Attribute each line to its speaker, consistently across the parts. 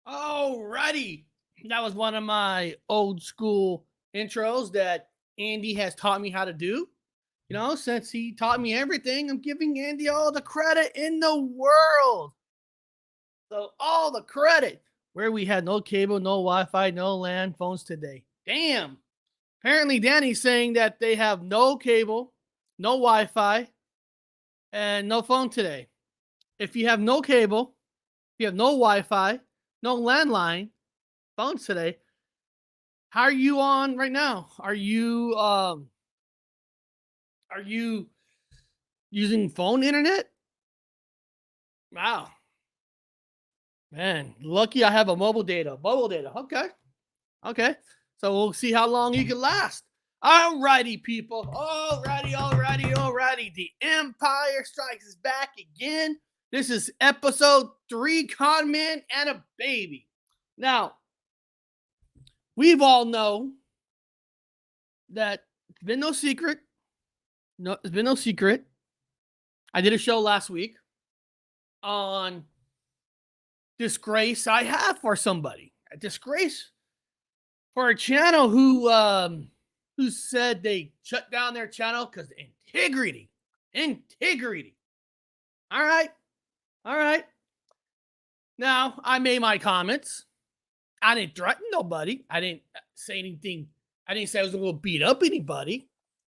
Speaker 1: Alrighty. That was one of my old school intros that Andy has taught me how to do. You know, since he taught me everything, I'm giving Andy all the credit in the world. So, all the credit. Where we had no cable, no Wi Fi, no land phones today. Damn. Apparently, Danny's saying that they have no cable, no Wi Fi, and no phone today. If you have no cable, if you have no Wi Fi, no landline phones today, how are you on right now? Are you using phone internet? Wow. Man, lucky I have a mobile data. Mobile data. Okay. Okay. So we'll see how long you can last. Alrighty, people. Alrighty. The Empire Strikes is back again. This is episode 3, Con Man and a Baby. Now, we've all know that it's been no secret. No, it's been no secret. I did a show last week on disgrace I have for somebody. A disgrace for a channel who said they shut down their channel because integrity. All right. Now, I made my comments. I didn't threaten nobody. I didn't say anything. I didn't say I was going to beat up anybody.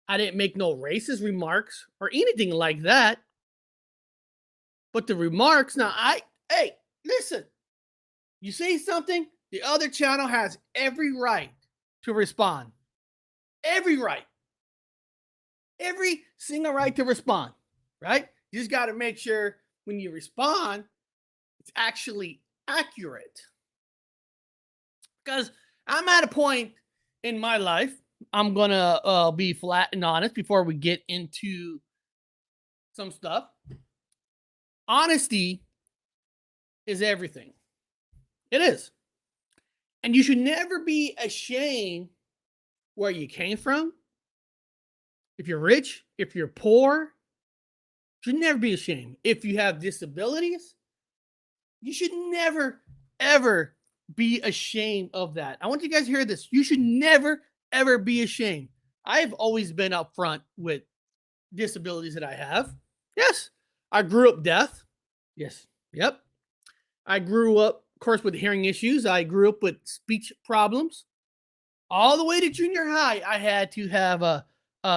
Speaker 1: I didn't make no racist remarks or anything like that. But the remarks, hey, listen. You say something, the other channel has every right to respond. Every right. Every single right to respond, right? You just got to make sure when you respond, it's actually accurate. Because I'm at a point in my life, I'm going to be flat and honest before we get into some stuff. Honesty is everything. It is. And you should never be ashamed where you came from. If you're rich, if you're poor, you should never be ashamed. If you have disabilities, you should never, ever be ashamed of that. I want you guys to hear this. You should never, ever be ashamed. I've always been upfront with disabilities that I have. Yes. I grew up deaf. Yes. Yep. I grew up, of course, with hearing issues. I grew up with speech problems. All the way to junior high, I had to have a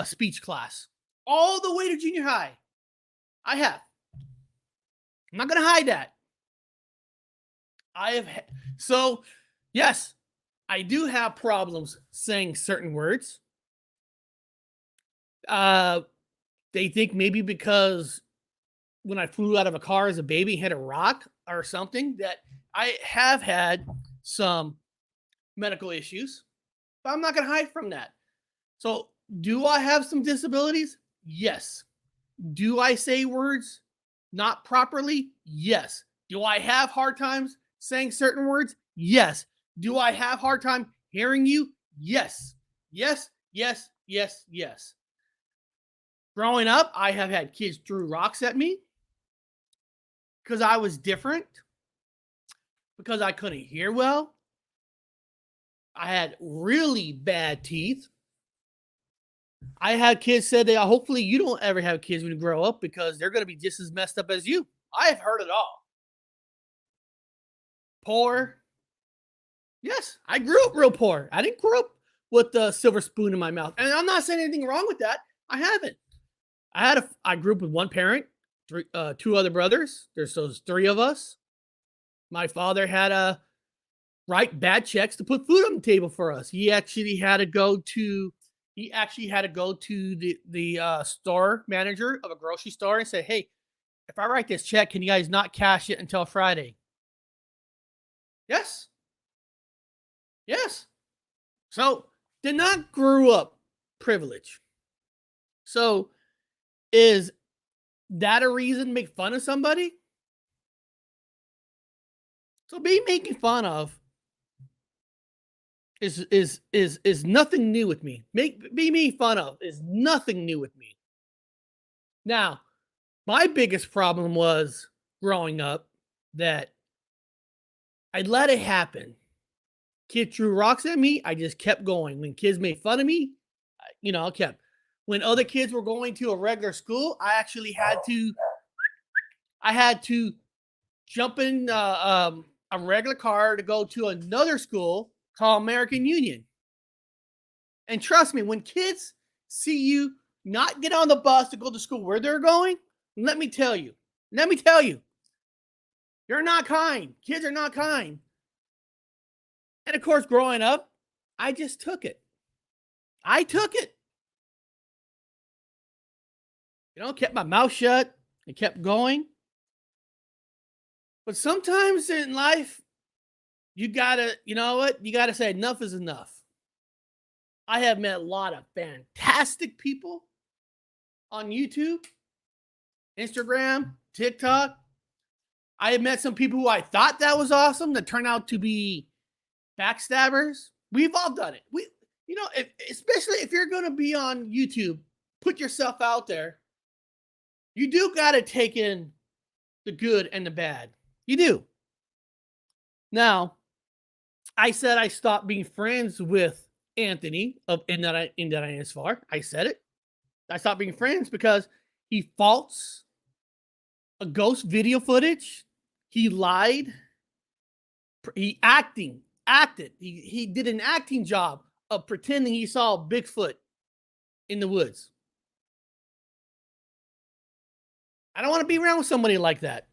Speaker 1: speech class. All the way to junior high. I have. I'm not going to hide that. So, yes, I do have problems saying certain words. They think maybe because when I flew out of a car as a baby, hit a rock or something, that I have had some medical issues, but I'm not going to hide from that. So, do I have some disabilities? Yes. Do I say words not properly? Yes. Do I have hard times saying certain words? Yes. Do I have hard time hearing you? Yes. Yes. Growing up, I have had kids throw rocks at me because I was different, because I couldn't hear well. I had really bad teeth. I had kids say that hopefully you don't ever have kids when you grow up because they're going to be just as messed up as you. I have heard it all. Poor. Yes, I grew up real poor. I didn't grow up with the silver spoon in my mouth. And I'm not saying anything wrong with that. I haven't. I grew up with one parent, two other brothers. There's those three of us. My father had to write bad checks to put food on the table for us. He actually had to go to the store manager of a grocery store and say, "Hey, if I write this check, can you guys not cash it until Friday?" Yes. Yes. So did not grow up privileged. So is that a reason to make fun of somebody? So being making fun of is nothing new with me. Being made fun of is nothing new with me. Now, my biggest problem was growing up that I let it happen. Kids threw rocks at me, I just kept going. When kids made fun of me, I kept. When other kids were going to a regular school, I actually had to jump in a regular car to go to another school called American Union. And trust me, when kids see you not get on the bus to go to school where they're going, let me tell you, you're not kind. Kids are not kind. And of course, growing up, I just took it. I took it. Kept my mouth shut and kept going. But sometimes in life, you gotta, you gotta say enough is enough. I have met a lot of fantastic people on YouTube, Instagram, TikTok. I have met some people who I thought that was awesome that turned out to be backstabbers. We've all done it. Especially if you're going to be on YouTube, put yourself out there. You do got to take in the good and the bad. You do. Now, I said I stopped being friends with Anthony of In That I Is Far. I said it. I stopped being friends because he faults a ghost video footage. He lied. He acted. He did an acting job of pretending he saw Bigfoot in the woods. I don't want to be around with somebody like that.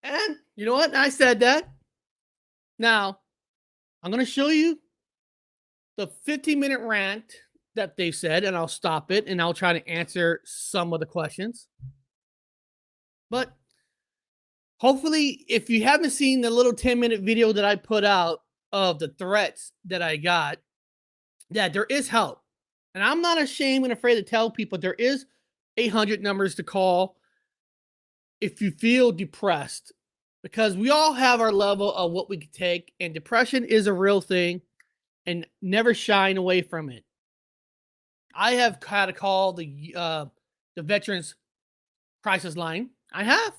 Speaker 1: And you know what? I said that. Now, I'm going to show you the 15-minute rant that they said, and I'll stop it, and I'll try to answer some of the questions. But hopefully, if you haven't seen the little 10-minute video that I put out of the threats that I got, that there is help. And I'm not ashamed and afraid to tell people there is 800 numbers to call if you feel depressed, because we all have our level of what we can take, and depression is a real thing, and never shine away from it. I have had to call the Veterans Crisis Line. I have.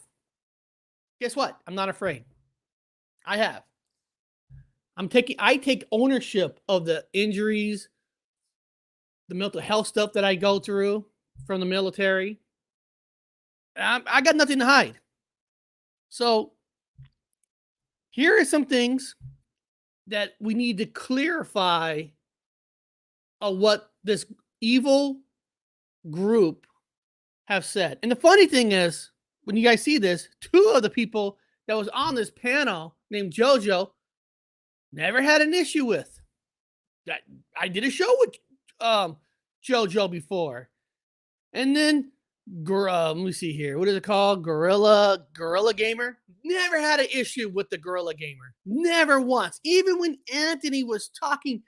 Speaker 1: Guess what? I'm not afraid. I have. I take ownership of the injuries, the mental health stuff that I go through from the military. I got nothing to hide. So here are some things that we need to clarify of what this evil group have said. And the funny thing is, when you guys see this, two of the people that was on this panel named JoJo never had an issue with. That I did a show with JoJo before. And then let me see here. What is it called? Gorilla Gamer. Never had an issue with the Gorilla Gamer. Never once. Even when Anthony was talking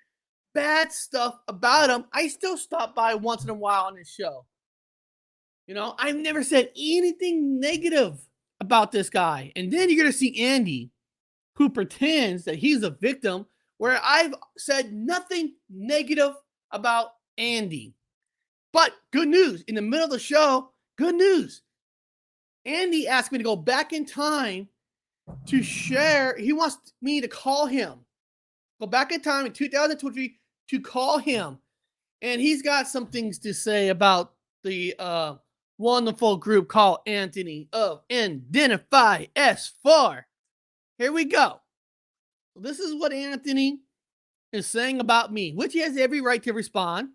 Speaker 1: bad stuff about him, I still stop by once in a while on his show. I've never said anything negative about this guy. And then you're going to see Andy, who pretends that he's a victim, where I've said nothing negative about Andy. But good news, in the middle of the show, good news. Andy asked me to go back in time to share. He wants me to call him. Go back in time in 2023 to call him and he's got some things to say about the wonderful group called Anthony of Identify S4. Here we go. This is what Anthony is saying about me, which he has every right to respond.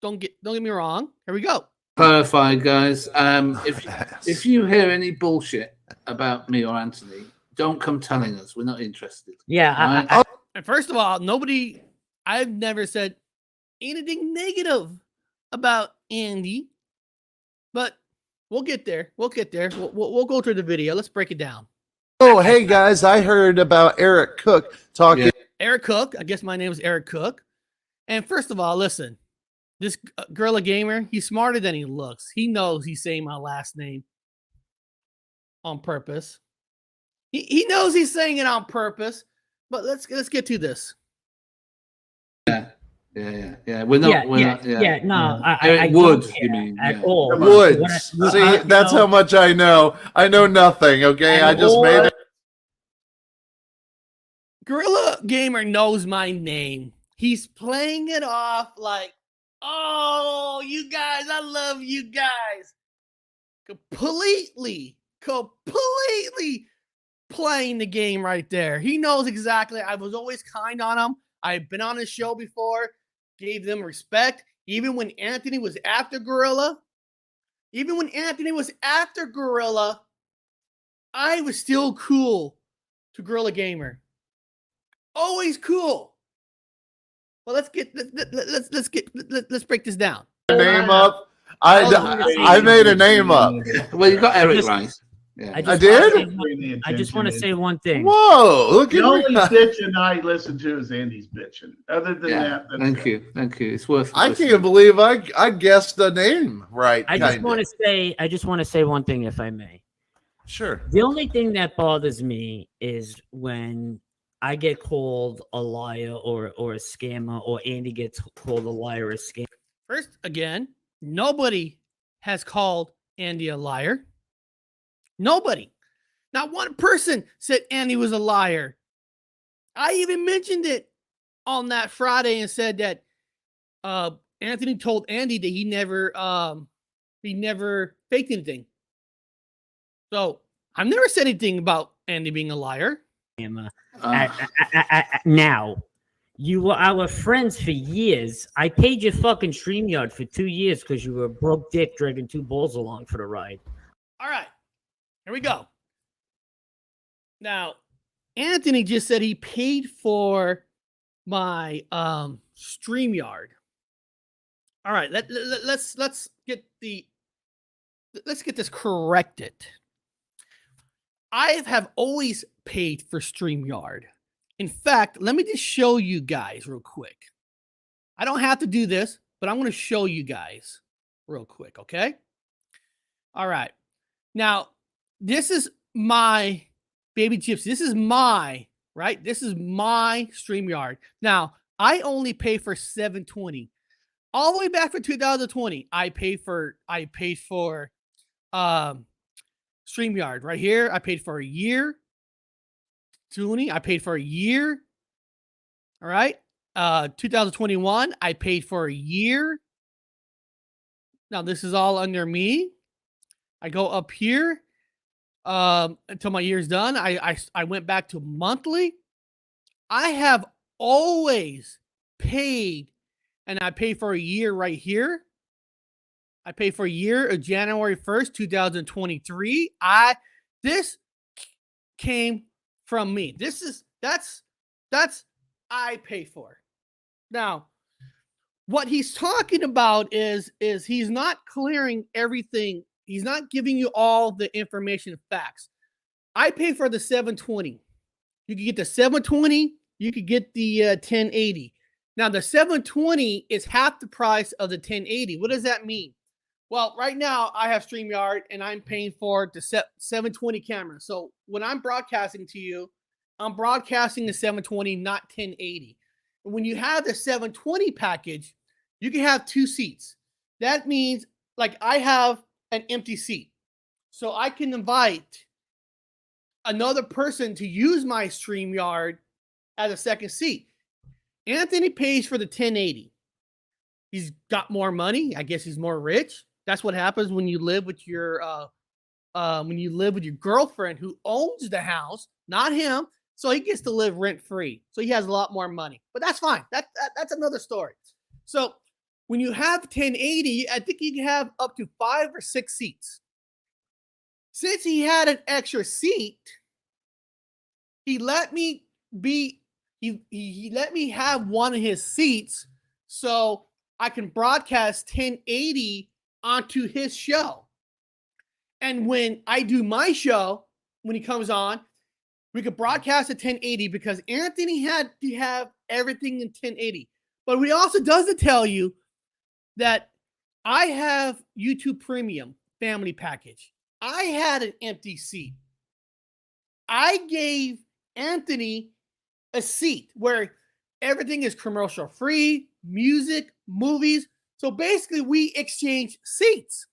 Speaker 1: Don't get me wrong. Here we go.
Speaker 2: Clarify, guys. If you hear any bullshit about me or Anthony, don't come telling us. We're not interested.
Speaker 3: Yeah.
Speaker 2: Right?
Speaker 1: And first of all, I've never said anything negative about Andy, but we'll get there. We'll go through the video. Let's break it down.
Speaker 4: Oh, hey guys, I heard about Eric Cook talking.
Speaker 2: Yeah.
Speaker 1: Eric Cook. I guess my name is Eric Cook. And first of all, listen, this Gorilla Gamer, he's smarter than he looks. He knows he's saying my last name on purpose. He knows he's saying it on purpose. But let's get to this.
Speaker 2: Yeah. We're not.
Speaker 3: No,
Speaker 2: Eric
Speaker 3: I
Speaker 2: Woods,
Speaker 3: don't
Speaker 2: you
Speaker 3: care
Speaker 2: mean?
Speaker 3: at all.
Speaker 4: Woods. See, that's how much I know. I know nothing. Okay, I just made it.
Speaker 1: Gorilla Gamer knows my name. He's playing it off like, oh, you guys, I love you guys. Completely playing the game right there. He knows exactly. I was always kind on him. I've been on his show before, gave them respect. Even when Anthony was after Gorilla, I was still cool to Gorilla Gamer. Always cool. Well, let's break this down.
Speaker 4: Name up. I made a name up.
Speaker 2: Well, you got Eric right. Yeah.
Speaker 4: I did?
Speaker 3: I just want to say one thing.
Speaker 4: Whoa! Look
Speaker 5: The
Speaker 4: at
Speaker 5: only
Speaker 4: me.
Speaker 5: bitching I listen to is Andy's bitching. Other than that, that's
Speaker 2: Thank
Speaker 5: good.
Speaker 2: you. It's worth.
Speaker 4: I
Speaker 2: listening.
Speaker 4: can't believe I guessed the name right.
Speaker 3: I just want to say one thing, if I may.
Speaker 4: Sure.
Speaker 3: The only thing that bothers me is when I get called a liar or a scammer, or Andy gets called a liar or a scammer.
Speaker 1: First, again, nobody has called Andy a liar. Nobody. Not one person said Andy was a liar. I even mentioned it on that Friday and said that Anthony told Andy that he never faked anything. So I've never said anything about Andy being a liar.
Speaker 3: Now, you were our friends for years. I paid your fucking StreamYard for 2 years because you were a broke dick dragging two balls along for the ride.
Speaker 1: All right. Here we go. Now, Anthony just said he paid for my StreamYard. All right, let's get this corrected. I have always paid for StreamYard. In fact, let me just show you guys real quick. I don't have to do this, but I'm going to show you guys real quick, okay? All right. Now, this is my baby Gypsy. This is my StreamYard. Now, I only pay for $720. All the way back for 2020, I paid for StreamYard right here. I paid for a year. Toonie, I paid for a year. All right. 2021, I paid for a year. Now this is all under me. I go up here until my year's done. I went back to monthly. I have always paid, and I pay for a year right here. I pay for a year of January 1st, 2023. This came from me. That's I pay for. Now, what he's talking about is he's not clearing everything. He's not giving you all the information and facts. I pay for the 720. You can get the 720. You could get the 1080. Now, the 720 is half the price of the 1080. What does that mean? Well, right now, I have StreamYard, and I'm paying for the 720 camera. So when I'm broadcasting to you, I'm broadcasting the 720, not 1080. And when you have the 720 package, you can have 2 seats. That means, like, I have an empty seat. So I can invite another person to use my StreamYard as a second seat. Anthony pays for the 1080. He's got more money. I guess he's more rich. That's what happens when you live with your girlfriend who owns the house, not him. So he gets to live rent free. So he has a lot more money. But that's fine. That's another story. So when you have 1080, I think you can have up to 5 or 6 seats. Since he had an extra seat, he let me he let me have one of his seats so I can broadcast 1080 onto his show. And when I do my show, when he comes on, we could broadcast at 1080 because Anthony had to have everything in 1080. But he also doesn't tell you that I have YouTube Premium family package. I had an empty seat. I gave Anthony a seat where everything is commercial free, music, movies. So basically, we exchanged seats.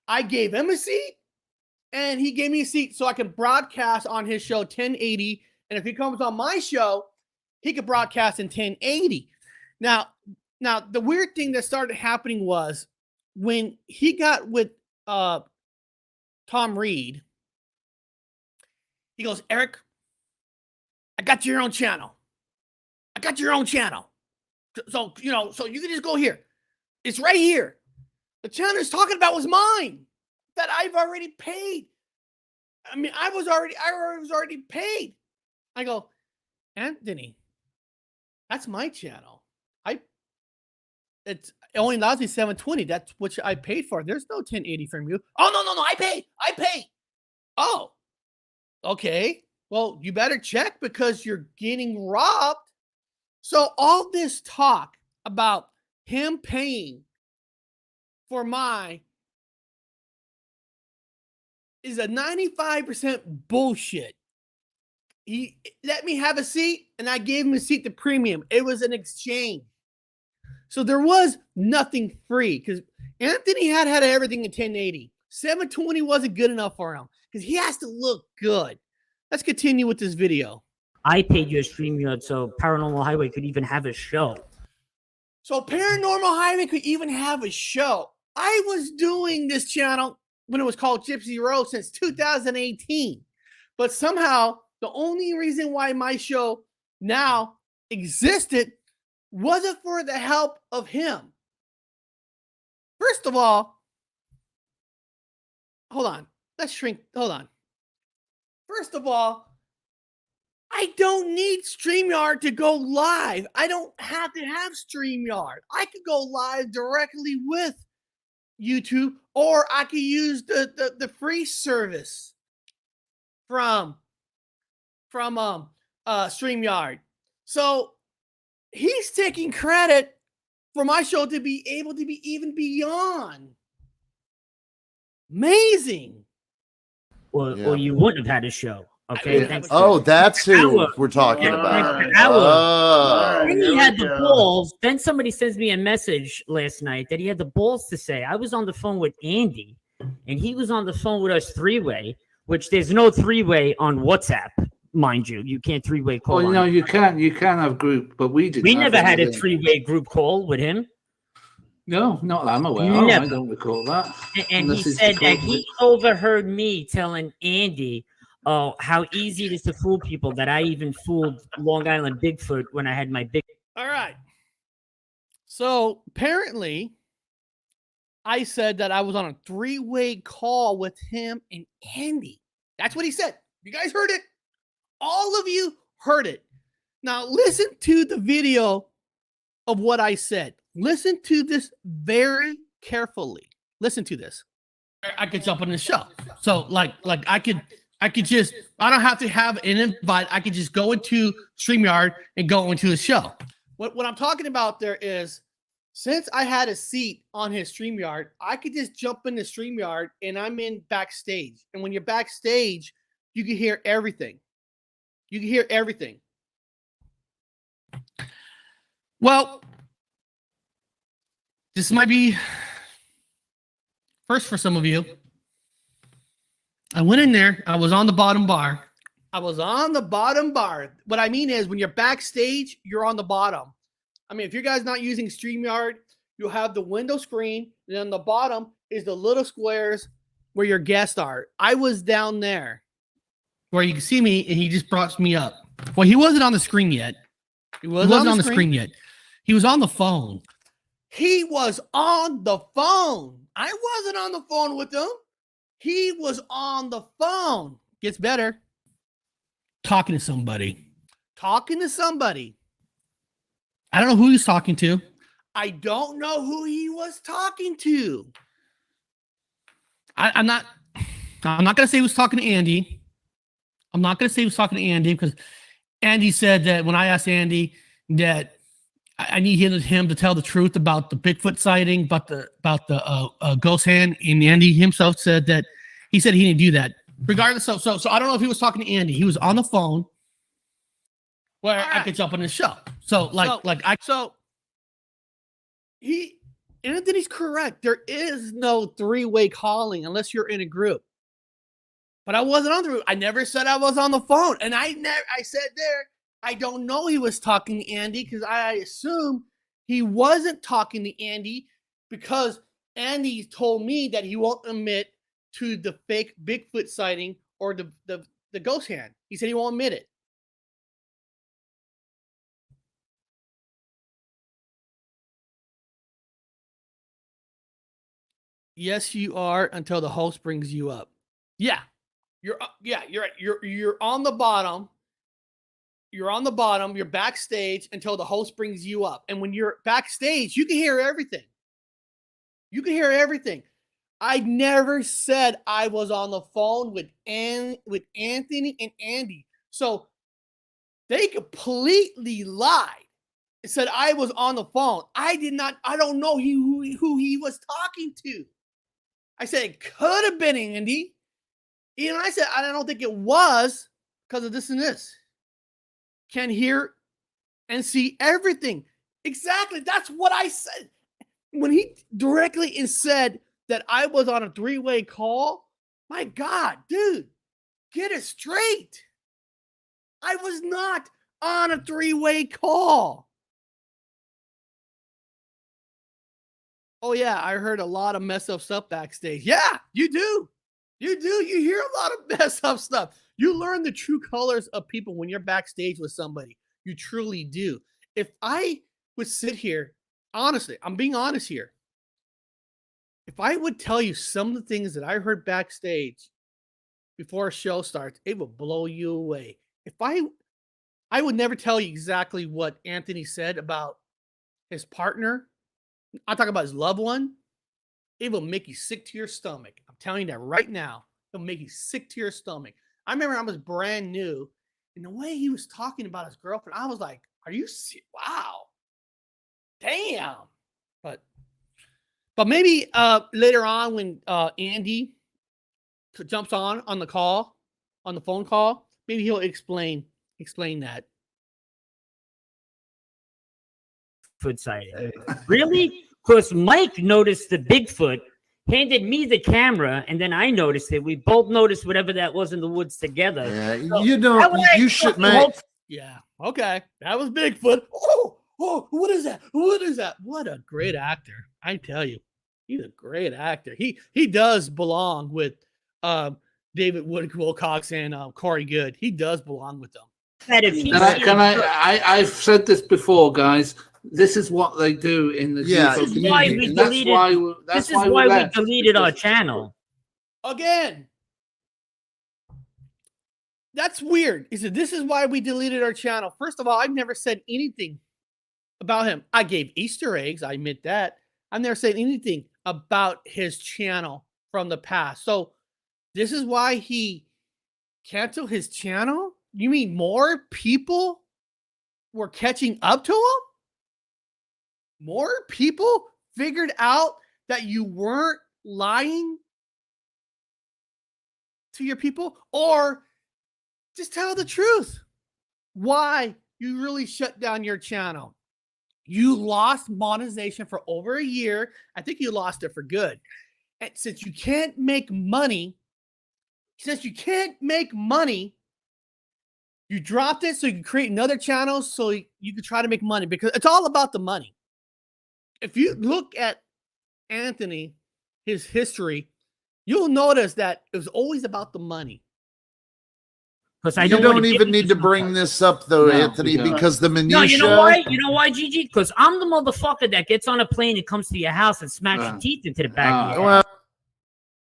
Speaker 1: I gave him a seat, and he gave me a seat so I can broadcast on his show 1080. And if he comes on my show, he could broadcast in 1080. Now, the weird thing that started happening was when he got with Tom Reed, he goes, Eric, I got your own channel. I got your own channel. So you can just go here. It's right here. The channel he's talking about was mine that I've already paid. I mean, I was already paid. I go, Anthony, that's my channel. It only allows me 720. That's what I paid for. There's no 1080 from you. Oh, no. I paid. Oh, okay. Well, you better check because you're getting robbed. So all this talk about him paying for my is a 95% bullshit. He let me have a seat and I gave him a seat to premium. It was an exchange. So there was nothing free because Anthony had everything in 1080. 720 wasn't good enough for him because he has to look good. Let's continue with this video.
Speaker 3: I paid you a StreamYard so Paranormal Highway could even have a show.
Speaker 1: So Paranormal Highway could even have a show. I was doing this channel when it was called Gypsy Road since 2018. But somehow the only reason why my show now existed wasn't for the help of him. First of all, hold on. Hold on. First of all, I don't need StreamYard to go live. I don't have to have StreamYard. I could go live directly with YouTube, or I could use the free service from StreamYard. So he's taking credit for my show to be able to be even beyond amazing.
Speaker 3: Or you wouldn't have had a show. Okay. Thanks.
Speaker 4: Oh, that's who we're talking about.
Speaker 3: Then he had the balls. Then somebody sends me a message last night that he had the balls to say, I was on the phone with Andy and he was on the phone with us 3-way, which there's no 3-way on WhatsApp, mind you. You can't 3-way call.
Speaker 2: Well, no, you can have group, but we didn't.
Speaker 3: We never had a 3-way group call with him.
Speaker 2: No, not that I'm aware of. I don't recall that.
Speaker 3: And he said that he overheard me telling Andy, oh, how easy it is to fool people, that I even fooled Long Island Bigfoot when I had my big.
Speaker 1: All right. So apparently, I said that I was on a 3-way call with him and Andy. That's what he said. You guys heard it. All of you heard it. Now listen to the video of what I said. Listen to this very carefully. Listen to this. I could jump on the show. So like I could just, I don't have to have an invite. I could just go into StreamYard and go into the show. What I'm talking about there is, since I had a seat on his StreamYard, I could just jump into StreamYard and I'm in backstage. And when you're backstage, you can hear everything. You can hear everything. Well, this might be first for some of you. I went in there. I was on the bottom bar. What I mean is when you're backstage, you're on the bottom. I mean, if you guys not using StreamYard, you'll have the window screen, and on the bottom is the little squares where your guests are. I was down there where you can see me, and he just brought me up. Well, he wasn't on the screen yet. He wasn't on the screen yet. He was on the phone. He was on the phone. I wasn't on the phone with him. He was on the phone. Gets better. Talking to somebody. I don't know who he's talking to. I don't know who he was talking to. I'm not going to say he was talking to Andy. I'm not going to say he was talking to Andy because Andy said that when I asked Andy that I need him to tell the truth about the Bigfoot sighting, about the ghost hand, and Andy himself said that he didn't do that. Regardless, so I don't know if he was talking to Andy. He was on the phone where I could jump on his show. Anthony's correct. There is no three-way calling unless you're in a group. But I wasn't on the group. I never said I was on the phone, and I said there. I don't know he was talking to Andy because I assume he wasn't talking to Andy because Andy told me that he won't admit to the fake Bigfoot sighting or the ghost hand. He said he won't admit it. Yes, you are until the host brings you up. Yeah. You're on the bottom. You're on the bottom, you're backstage until the host brings you up. And when you're backstage, you can hear everything. I never said I was on the phone with Anthony and Andy. So they completely lied. It said I was on the phone. I don't know who he was talking to. I said it could have been Andy. And I said, I don't think it was because of this and this. Can hear and see everything. Exactly. That's what I said. When he directly said that I was on a three-way call, my God, dude, get it straight. I was not on a three-way call. Oh, yeah, I heard a lot of mess up stuff backstage. Yeah, you do. You hear a lot of mess up stuff. You learn the true colors of people when you're backstage with somebody. You truly do. If I would sit here, honestly, I'm being honest here. If I would tell you some of the things that I heard backstage before a show starts, it would blow you away. If I would never tell you exactly what Anthony said about his partner. I'm talking about his loved one. It will make you sick to your stomach. I'm telling you that right now. It'll make you sick to your stomach. I remember I was brand new, and the way he was talking about his girlfriend, I was like, "Are you serious? Wow, damn!" But maybe later on when Andy jumps on the call, on the phone call, maybe he'll explain that.
Speaker 3: Bigfoot sighting. Really? Because Mike noticed the Bigfoot, handed me the camera, and then I noticed it. We both noticed whatever that was in the woods together.
Speaker 4: Yeah,
Speaker 3: So
Speaker 4: you should make.
Speaker 1: Yeah. Okay. That was Bigfoot. Oh, what is that? What a great actor. I tell you, he's a great actor. He does belong with David Wilcox and Corey Good. He does belong with them.
Speaker 2: I've said this before, guys. This is what they do in the
Speaker 3: UFO community. This is why we deleted our channel.
Speaker 1: Again. That's weird. He said, this is why we deleted our channel. First of all, I've never said anything about him. I gave Easter eggs. I admit that. I've never said anything about his channel from the past. So this is why he canceled his channel? You mean more people were catching up to him? More people figured out that you weren't lying to your people? Or just tell the truth. Why you really shut down your channel? You lost monetization for over a year. I think you lost it for good. And since you can't make money, You dropped it so you could create another channel so you could try to make money because it's all about the money. If you look at Anthony, his history, you'll notice that it was always about the money.
Speaker 3: Because I
Speaker 4: You
Speaker 3: don't
Speaker 4: don't even need to bring this up though,
Speaker 2: No,
Speaker 4: Anthony,
Speaker 2: you don't.
Speaker 4: because the minutia.
Speaker 3: No, you know why? You know why, Gigi? Because I'm the motherfucker that gets on a plane and comes to your house and smacks your teeth into the back of your head.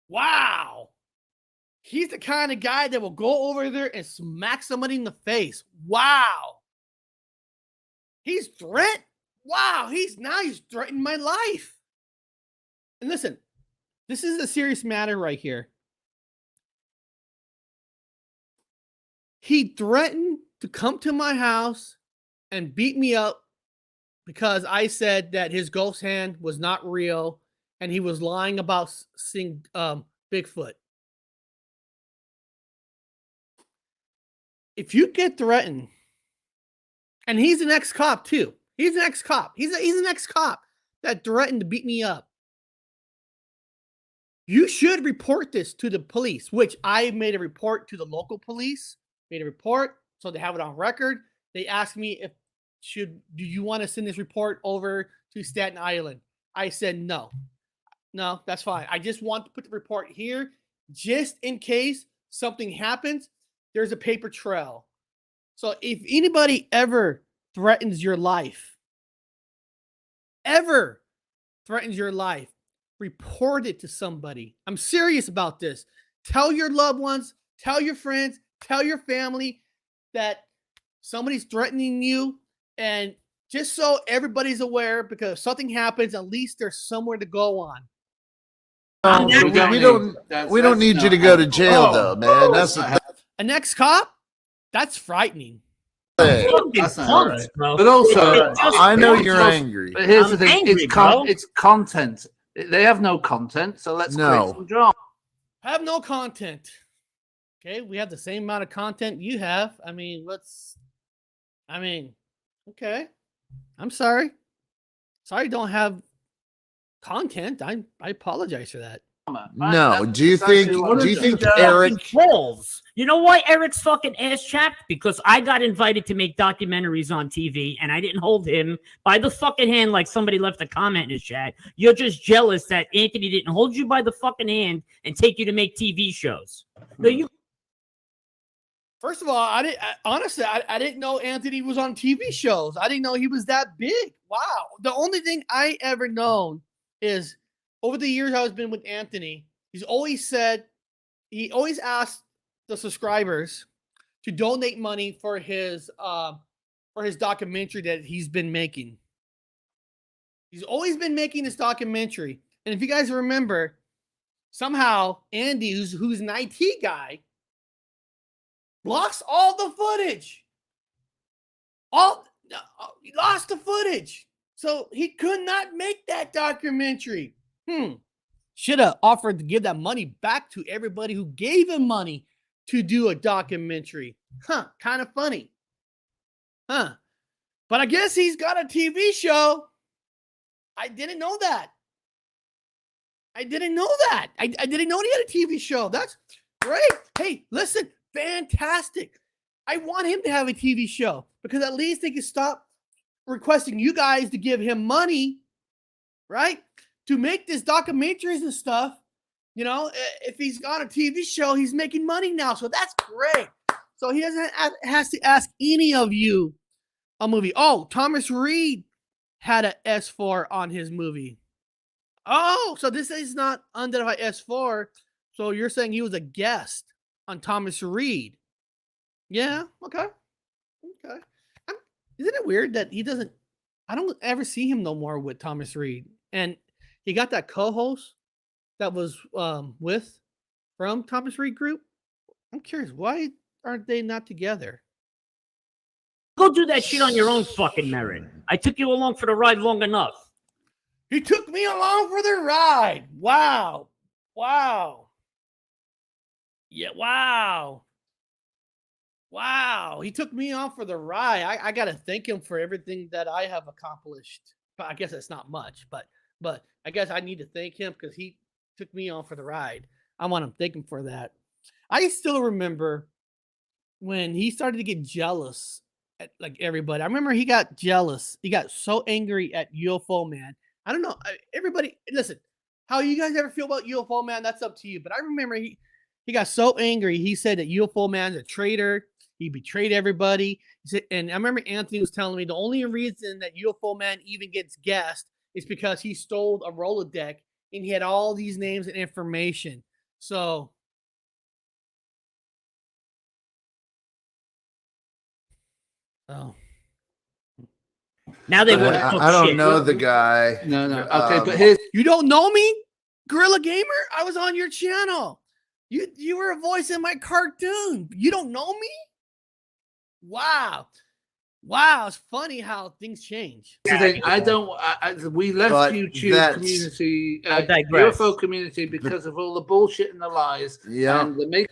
Speaker 1: Wow. He's the kind of guy that will go over there and smack somebody in the face. Wow. He's threat. Wow. He's threatening my life. And listen, this is a serious matter right here. He threatened to come to my house and beat me up because I said that his ghost hand was not real and he was lying about seeing Bigfoot. If you get threatened, and he's an ex-cop too. He's an ex-cop. He's an ex-cop that threatened to beat me up. You should report this to the police, which I made a report to the local police. Made a report, so they have it on record. They asked me do you want to send this report over to Staten Island? I said no. No, that's fine. I just want to put the report here just in case something happens. There's a paper trail. So if anybody ever threatens your life, report it to somebody. I'm serious about this. Tell your loved ones, tell your friends, tell your family that somebody's threatening you, and just so everybody's aware, because if something happens, at least there's somewhere to go on.
Speaker 4: We don't need you to go to jail, though, man. That's
Speaker 1: an ex-cop. That's frightening.
Speaker 2: That's not right. But also,
Speaker 4: I know you're angry.
Speaker 2: But here's the thing:
Speaker 3: angry,
Speaker 2: it's content. They have no content, so let's create some drama.
Speaker 1: Have no content. Okay, we have the same amount of content you have. Okay. I'm sorry. Sorry, don't have content. I apologize for that.
Speaker 4: No, do you think Eric
Speaker 3: trolls? You know why Eric's fucking ass chapped? Because I got invited to make documentaries on TV and I didn't hold him by the fucking hand like somebody left a comment in his chat. You're just jealous that Anthony didn't hold you by the fucking hand and take you to make TV shows. No, you.
Speaker 1: First of all, I didn't know Anthony was on TV shows. I didn't know he was that big. Wow. The only thing I ever known is over the years I've been with Anthony, he always asked the subscribers to donate money for his documentary that he's been making. He's always been making this documentary. And if you guys remember, somehow Andy, who's an IT guy, lost all the footage. He lost the footage. So he could not make that documentary. Should have offered to give that money back to everybody who gave him money to do a documentary. Kind of funny. But I guess he's got a TV show. I didn't know that. I didn't know he had a TV show. That's great. Hey, listen, fantastic. I want him to have a TV show because at least they can stop requesting you guys to give him money, right? To make this documentaries and stuff. You know, if he's got a TV show, he's making money now. So that's great. So he has to ask any of you a movie. Oh, Thomas Reed had an S4 on his movie. Oh, so this is not unidentified S4. So you're saying he was a guest on Thomas Reed. Yeah, okay. Isn't it weird that I don't ever see him no more with Thomas Reed. And he got that co-host that was from Thomas Reed Group. I'm curious, why aren't they not together?
Speaker 3: Go do that shit on your own fucking merit. I took you along for the ride long enough.
Speaker 1: He took me along for the ride. Wow. Yeah, wow. He took me on for the ride. I got to thank him for everything that I have accomplished. But I guess it's not much, but I guess I need to thank him because he took me on for the ride. I want to thank him for that. I still remember when he started to get jealous at like everybody. I remember he got jealous. He got so angry at UFO Man. I don't know. Everybody, listen. How you guys ever feel about UFO Man? That's up to you. But I remember he got so angry. He said that UFO Man's a traitor. He betrayed everybody. He said, and I remember Anthony was telling me the only reason that UFO Man even gets guessed is because he stole a Rolodeck and he had all these names and information. So. Oh.
Speaker 3: Now they want to
Speaker 4: I don't know the guy.
Speaker 2: No. Okay, but here's
Speaker 1: You don't know me, Gorilla Gamer? I was on your channel. You were a voice in my cartoon. You don't know me? Wow. It's funny how things change.
Speaker 2: the thing. We left
Speaker 4: But
Speaker 2: YouTube
Speaker 4: that's-
Speaker 2: community,
Speaker 3: I digress.
Speaker 2: UFO community, because of all the bullshit and the lies.
Speaker 4: Yeah.
Speaker 2: And the make.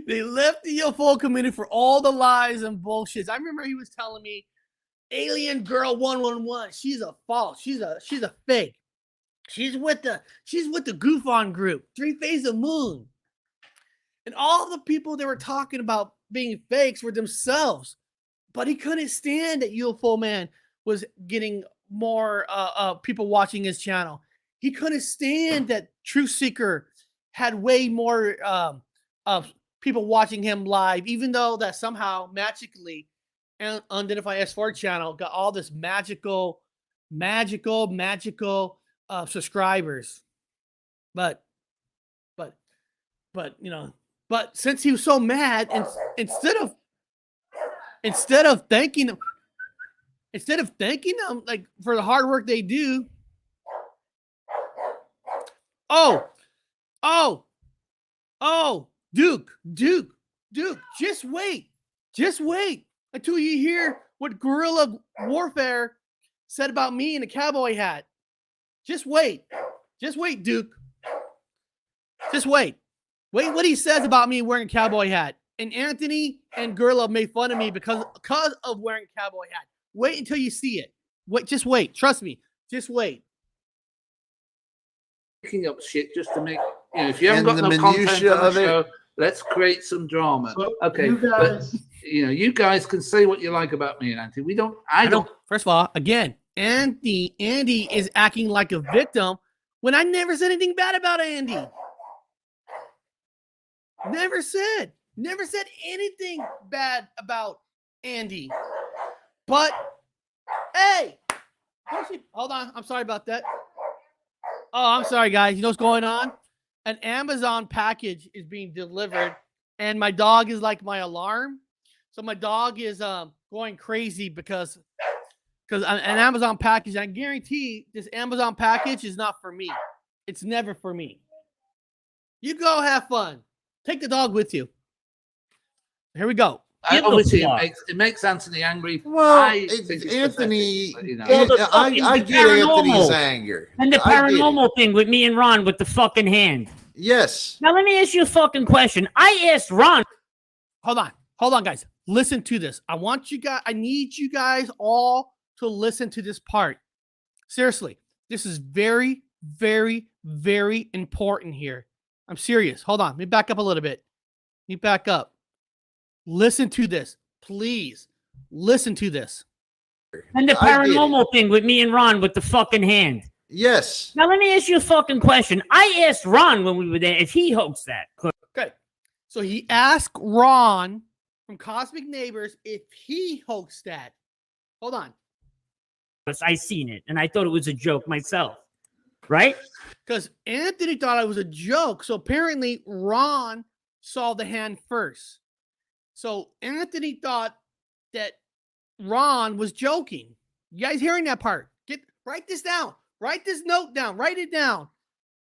Speaker 1: They left the UFO community for all the lies and bullshits. I remember he was telling me, Alien Girl 111. She's a false. She's a fake. She's with the Goof On group, 3 Phase of Moon. And all the people that were talking about being fakes were themselves. But he couldn't stand that UFO Man was getting more people watching his channel. He couldn't stand that Truth Seeker had way more people watching him live, even though that somehow magically Unidentified S4 channel got all this magical subscribers. But since he was so mad, and instead of thanking them like for the hard work they do, Duke, just wait until you hear what Guerrilla Warfare said about me in a cowboy hat. Just wait, Duke. Just wait what he says about me wearing a cowboy hat. And Anthony and Guerrilla made fun of me because of wearing a cowboy hat. Wait until you see it. Just wait. Trust me. Just wait.
Speaker 2: Picking up shit just to make, if you haven't
Speaker 4: And
Speaker 2: got
Speaker 4: the
Speaker 2: no content
Speaker 4: minutia
Speaker 2: on the
Speaker 4: of it.
Speaker 2: show, let's create some drama.
Speaker 5: So
Speaker 2: Okay,
Speaker 5: you guys,
Speaker 2: but you guys can say what you like about me and Anthony. We don't. I don't.
Speaker 1: First of all, again, Andy is acting like a victim when I never said anything bad about Andy. Never said anything bad about Andy. But hey, hold on. I'm sorry about that. Oh, I'm sorry, guys. You know what's going on? An Amazon package is being delivered, and my dog is like my alarm. So my dog is going crazy because an Amazon package. I guarantee this Amazon package is not for me. It's never for me. You go have fun. Take the dog with you. Here we go.
Speaker 2: Obviously, it makes Anthony angry.
Speaker 4: Well,
Speaker 2: I think it's
Speaker 4: Anthony,
Speaker 2: pathetic,
Speaker 3: Well, the
Speaker 4: I
Speaker 3: fucking
Speaker 4: get Anthony's
Speaker 3: paranormal.
Speaker 4: anger.
Speaker 3: And the
Speaker 4: I get it.
Speaker 3: paranormal thing with me and Ron with the fucking hand.
Speaker 4: Yes.
Speaker 3: Now let me ask you a fucking question. I asked Ron.
Speaker 1: Hold on, guys. Listen to this. I need you guys all to listen to this part. Seriously, this is very, very, very important here. I'm serious. Hold on. Let me back up a little bit. Let me back up. Listen to this. Please listen to this.
Speaker 3: And the
Speaker 4: I get it.
Speaker 3: paranormal thing with me and Ron with the fucking hand.
Speaker 4: Yes.
Speaker 3: Now let me ask you a fucking question. I asked Ron when we were there if he hoaxed that.
Speaker 1: Okay. So he asked Ron from Cosmic Neighbors if he hoaxed that. Hold on.
Speaker 3: I seen it and I thought it was a joke myself. Right?
Speaker 1: Because Anthony thought it was a joke. So apparently Ron saw the hand first. So Anthony thought that Ron was joking. You guys hearing that part? Write this down. Write this note down. Write it down.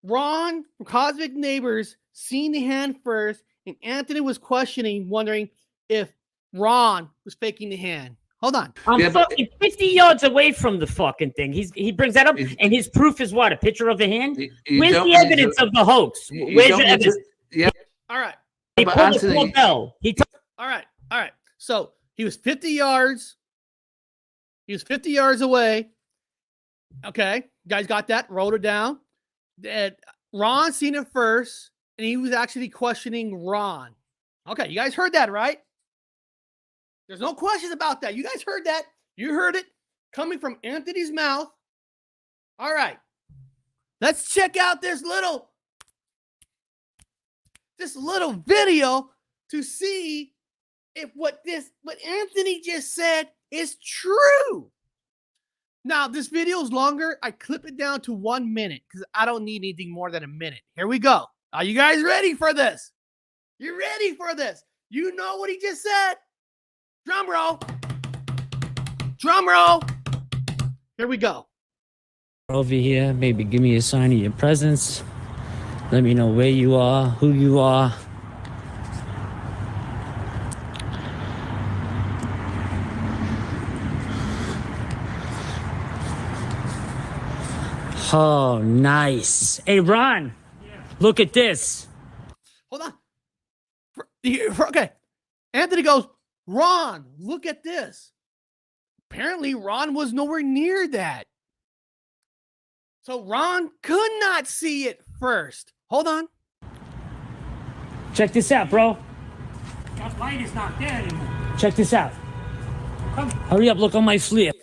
Speaker 1: Ron from Cosmic Neighbors seen the hand first, and Anthony was wondering if Ron was faking the hand. Hold on.
Speaker 3: I'm fucking 50 yards away from the fucking thing. He brings that up, and his proof is what? A picture of the hand? Where's the evidence of the hoax? Where's your evidence?
Speaker 1: All right.
Speaker 3: He
Speaker 2: But
Speaker 3: pulled
Speaker 2: Anthony-
Speaker 3: the bell.
Speaker 1: All right. So he was 50 yards. He was 50 yards away. Okay. You guys got that? Wrote it down. That Ron seen it first, and he was actually questioning Ron. Okay, you guys heard that, right? There's no questions about that. You guys heard that. You heard it coming from Anthony's mouth. All right. Let's check out this little video to see if what Anthony just said is true. Now, this video is longer. I clip it down to 1 minute because I don't need anything more than a minute. Here we go. Are you guys ready for this? You ready for this? You know what he just said? Drum roll. Drum roll. Here we go.
Speaker 3: Over here, maybe give me a sign of your presence. Let me know where you are, who you are. Oh, nice. Hey, Ron, look at this.
Speaker 1: Hold on. Okay. Anthony goes, Ron, look at this. Apparently, Ron was nowhere near that. So Ron could not see it first. Hold on.
Speaker 3: Check this out, bro. That light is not there anymore. Check this out. Come. Hurry up, look on my flip.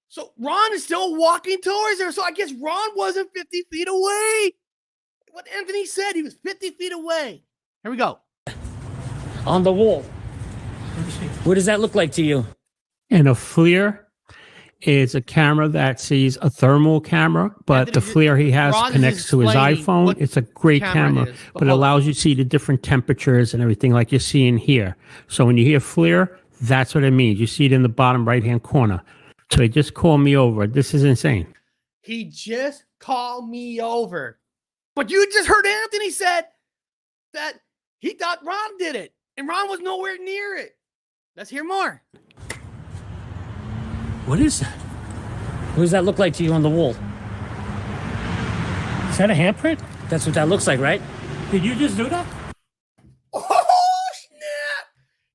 Speaker 1: So Ron is still walking towards her. So I guess Ron wasn't 50 feet away. What Anthony said, he was 50 feet away. Here we go.
Speaker 3: On the wall. What does that look like to you?
Speaker 6: And a FLIR is a camera that sees a thermal camera, but the FLIR he has
Speaker 1: Ron is
Speaker 6: connects to his
Speaker 1: explaining
Speaker 6: iPhone.
Speaker 1: what
Speaker 6: It's a great
Speaker 1: camera
Speaker 6: camera,
Speaker 1: is,
Speaker 6: but it
Speaker 1: hold on.
Speaker 6: allows you to see the different temperatures and everything like you're seeing here. So when you hear FLIR, that's what it means. You see it in the bottom right-hand corner. So he just called me over. This is insane.
Speaker 1: He just called me over. But you just heard Anthony said that he thought Ron did it, and Ron was nowhere near it. Let's hear more.
Speaker 6: What is that?
Speaker 3: What does that look like to you on the wall?
Speaker 6: Is that a handprint?
Speaker 3: That's what that looks like, right?
Speaker 6: Did you just do that?
Speaker 1: Oh, snap.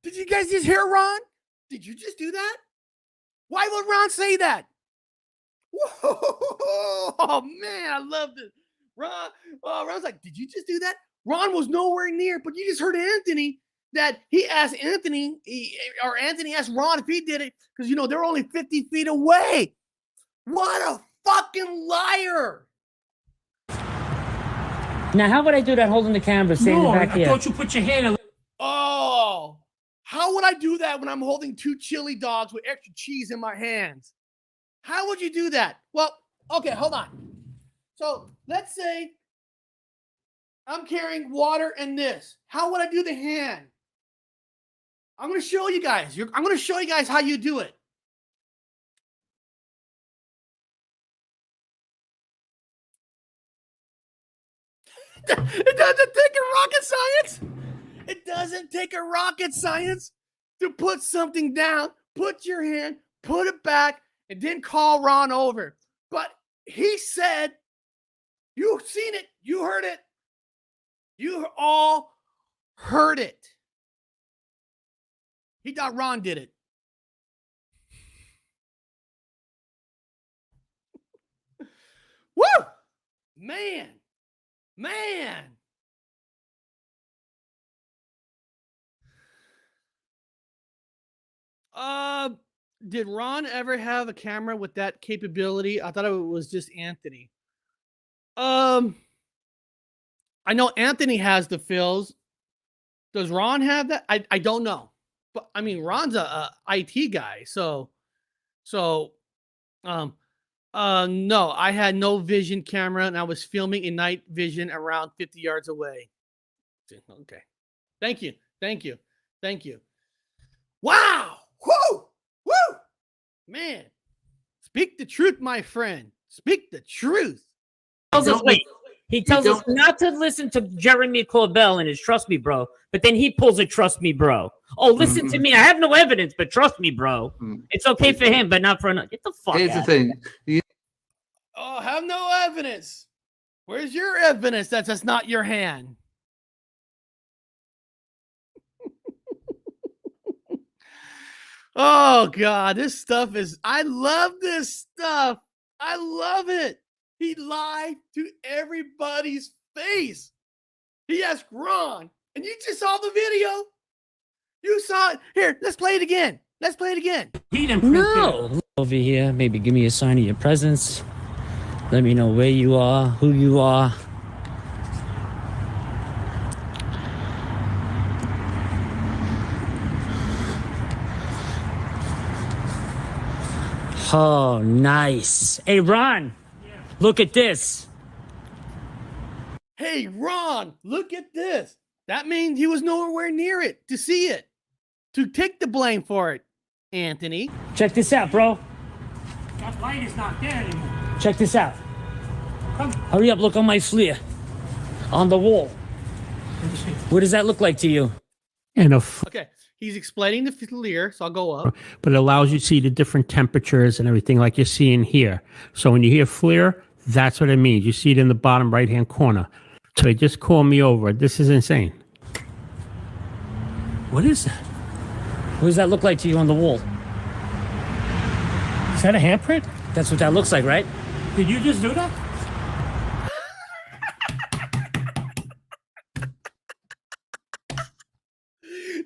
Speaker 1: Did you guys just hear Ron? Did you just do that? Why would Ron say that? Whoa. Oh, man, I love this. Ron's like, did you just do that? Ron was nowhere near, but you just heard Anthony that he asked Anthony, or Anthony asked Ron if he did it because, you know, they're only 50 feet away. What a fucking liar.
Speaker 3: Now, how would I do that holding the camera, standing back here?
Speaker 6: you put your hand on.
Speaker 1: Oh, how would I do that when I'm holding 2 chili dogs with extra cheese in my hands? How would you do that? Well, okay, hold on. So let's say I'm carrying water and this. How would I do the hand? I'm going to show you guys. I'm going to show you guys how you do it. It doesn't take a rocket science. It doesn't take a rocket science to put something down, put your hand, put it back, and then call Ron over. But he said, you've seen it. You heard it. You all heard it. He thought Ron did it. Woo! Man. Did Ron ever have a camera with that capability? I thought it was just Anthony. I know Anthony has the fills. Does Ron have that? I don't know. But I mean, Ron's a IT guy, so no, I had no vision camera and I was filming in night vision around 50 yards away. Okay. Thank you. Wow. Woo! Man. Speak the truth, my friend. Speak the truth.
Speaker 3: He tells us not to listen to Jeremy Corbell and his Trust Me Bro, but then he pulls a Trust Me Bro. Oh, listen to me. I have no evidence, but trust me, bro. It's okay for him, but not for another. Get the fuck
Speaker 2: Here's
Speaker 3: out.
Speaker 2: the thing.
Speaker 1: Oh, have no evidence. Where's your evidence that that's not your hand? Oh, God, this stuff is, I love this stuff. I love it. He lied to everybody's face. He asked Ron, and you just saw the video. You saw it. Here, let's play it again. Let's play it again.
Speaker 6: He didn't print it.
Speaker 3: No. Over here, maybe give me a sign of your presence. Let me know where you are, who you are. Oh, nice. Hey, Ron, look at this.
Speaker 1: Hey, Ron, look at this. That means he was nowhere near it to see it, to take the blame for it, Anthony.
Speaker 3: Check this out, bro.
Speaker 6: That light is not there anymore.
Speaker 3: Check this out.
Speaker 6: Come.
Speaker 3: Hurry up, look on my FLIR. On the wall. What does that look like to you?
Speaker 6: And
Speaker 1: Okay, he's explaining the FLIR, so I'll go up.
Speaker 6: but it allows you to see the different temperatures and everything like you're seeing here. So when you hear FLIR, that's what it means. You see it in the bottom right-hand corner. So they just called me over. This is insane. What is that?
Speaker 3: What does that look like to you on the wall?
Speaker 6: Is that a handprint?
Speaker 3: That's what that looks like, right?
Speaker 6: Did you just do that?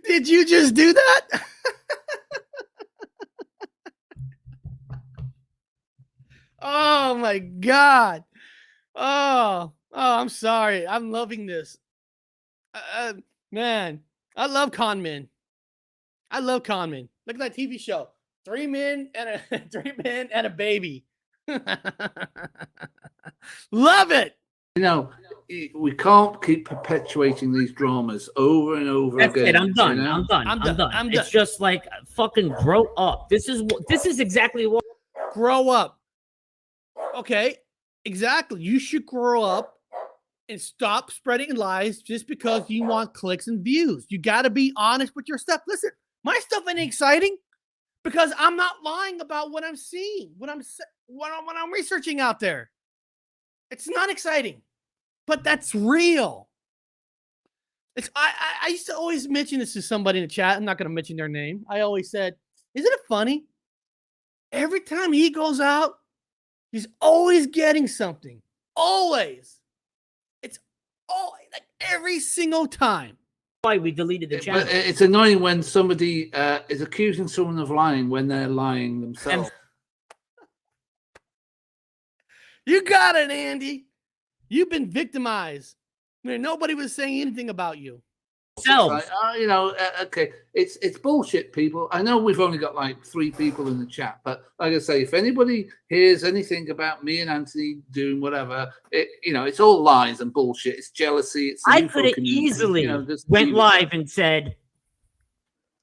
Speaker 1: Did you just do that? Oh my God. Oh, I'm sorry. I'm loving this. Man, I love con men. I love con men. Look at that TV show. 3 men and a baby. Love it.
Speaker 2: You know, we can't keep perpetuating these dramas over and over
Speaker 3: That's
Speaker 2: again.
Speaker 3: it. I'm done.
Speaker 2: you know?
Speaker 3: I'm done.
Speaker 1: I'm
Speaker 3: I'm
Speaker 1: done.
Speaker 3: done. It's just like fucking grow up. This is exactly what.
Speaker 1: Grow up. Okay, exactly. You should grow up and stop spreading lies just because you want clicks and views. You got to be honest with your stuff. Listen, my stuff ain't exciting because I'm not lying about what I'm seeing, what I'm researching out there. It's not exciting, but that's real. I used to always mention this to somebody in the chat. I'm not going to mention their name. I always said, isn't it funny? Every time he goes out, he's always getting something. Always. It's always like every single time.
Speaker 3: Why we deleted the channel.
Speaker 2: But it's annoying when somebody is accusing someone of lying when they're lying themselves.
Speaker 1: You got it, Andy. You've been victimized. I mean, nobody was saying anything about you.
Speaker 2: Like, okay, it's bullshit, people. I know we've only got like 3 people in the chat, but like I say, if anybody hears anything about me and Anthony doing whatever, it's all lies and bullshit. It's jealousy. It's the
Speaker 3: I
Speaker 2: UFO
Speaker 3: could have
Speaker 2: community,
Speaker 3: easily
Speaker 2: just
Speaker 3: went
Speaker 2: leave it
Speaker 3: live
Speaker 2: there.
Speaker 3: and said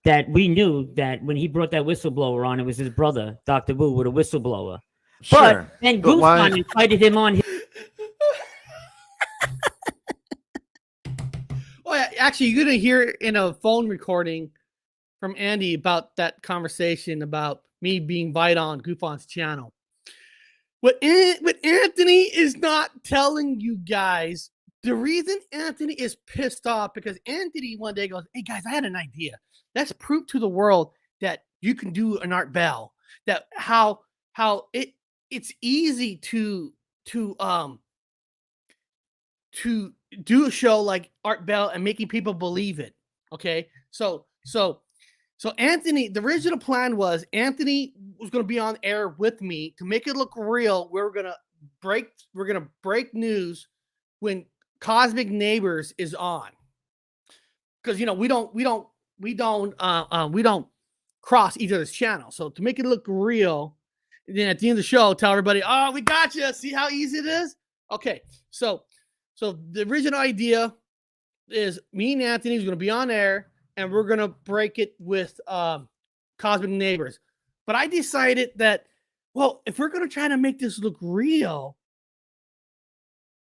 Speaker 3: that we knew that when he brought that whistleblower on, it was his brother, Dr. Wu, with a whistleblower.
Speaker 4: Sure.
Speaker 3: But then
Speaker 4: But why-
Speaker 3: Goofon invited him on.
Speaker 1: Oh, yeah, actually, you're going to hear in a phone recording from Andy about that conversation about me being invited on Goofon's channel. What Anthony is not telling you guys, the reason Anthony is pissed off, because Anthony one day goes, hey, guys, I had an idea. Let's prove to the world that you can do an Art Bell, that how it's easy to do a show like Art Bell and making people believe it. Okay. So Anthony, the original plan was Anthony was going to be on air with me to make it look real. We're going to break news when Cosmic Neighbors is on. Cause we don't cross each other's channel. So to make it look real, and then at the end of the show, tell everybody, oh, we got you. See how easy it is? Okay. So the original idea is me and Anthony is going to be on air and we're going to break it with Cosmic Neighbors. But I decided that, well, if we're going to try to make this look real,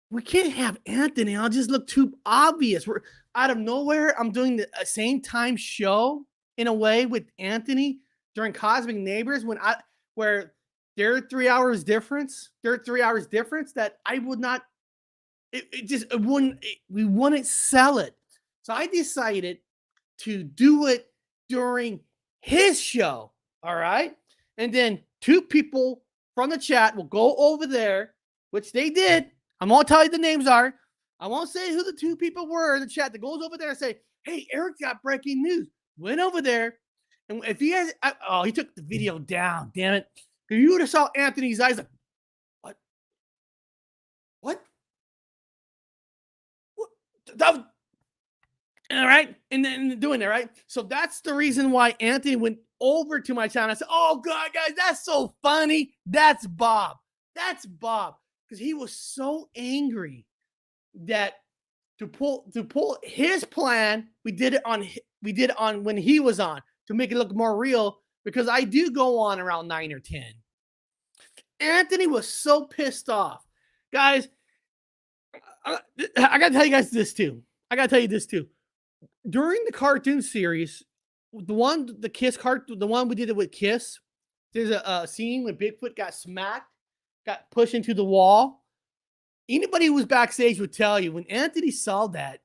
Speaker 1: we can't have Anthony. I'll just look too obvious. We're out of nowhere. I'm doing the same time show in a way with Anthony during Cosmic Neighbors where there are 3 hours difference. There are 3 hours difference that I would not. We wouldn't sell it. So I decided to do it during his show. All right. And then 2 people from the chat will go over there, which they did. I'm going to tell you the names are. I won't say who the two people were in the chat that goes over there and say, hey, Eric got breaking news. Went over there. And if he has, he took the video down. Damn it. If you would have saw Anthony's eyes like, what? What? That was, all right. And then doing that, right? So that's the reason why Anthony went over to my channel. I said, oh, God, guys, that's so funny. That's Bob. That's Bob. Because he was so angry that to pull his plan, we did it on when he was on to make it look more real, because I do go on around 9 or 10. Anthony was so pissed off. Guys, I got to tell you guys this too. During the cartoon series, the one we did it with Kiss, there's a scene when Bigfoot got smacked, got pushed into the wall. Anybody who was backstage would tell you when Anthony saw that,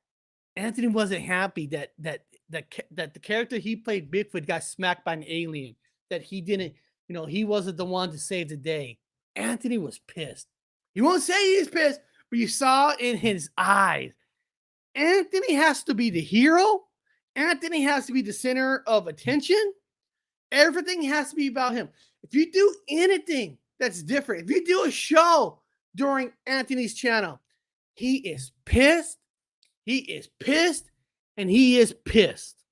Speaker 1: Anthony wasn't happy that the character he played, Bigfoot, got smacked by an alien, that he didn't, he wasn't the one to save the day. Anthony was pissed. He won't say he's pissed, but you saw in his eyes. Anthony has to be the hero. Anthony has to be the center of attention. Everything has to be about him. If you do anything that's different, if you do a show during Anthony's channel, he is pissed. He is pissed. And he is pissed.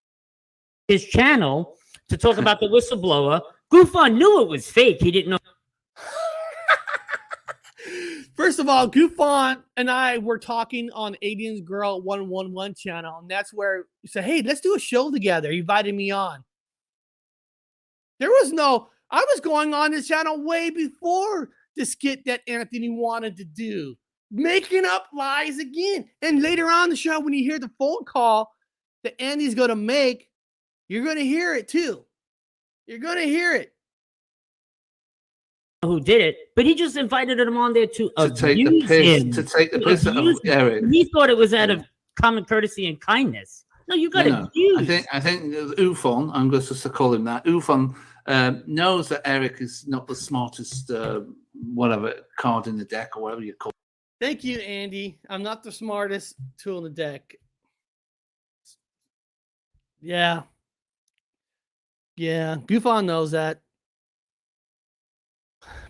Speaker 3: His channel to talk about the whistleblower. Goofon knew it was fake. He didn't know.
Speaker 1: First of all, Goofon and I were talking on Aliens Girl 111 channel, and that's where he said, hey, let's do a show together. He invited me on. I was going on this channel way before the skit that Anthony wanted to do, making up lies again. And later on the show, when you hear the phone call that Andy's going to make, you're going to hear it too. You're going to hear it.
Speaker 3: Who did it, but he just invited him on there to
Speaker 2: take the piss out of Eric.
Speaker 3: He thought it was out of common courtesy and kindness. No, you got abused.
Speaker 2: I think Ufon, I'm going to call him that. Ufon knows that Eric is not the smartest, whatever card in the deck or whatever you call it.
Speaker 1: Thank you, Andy. I'm not the smartest tool in the deck. Yeah. Goofon knows that.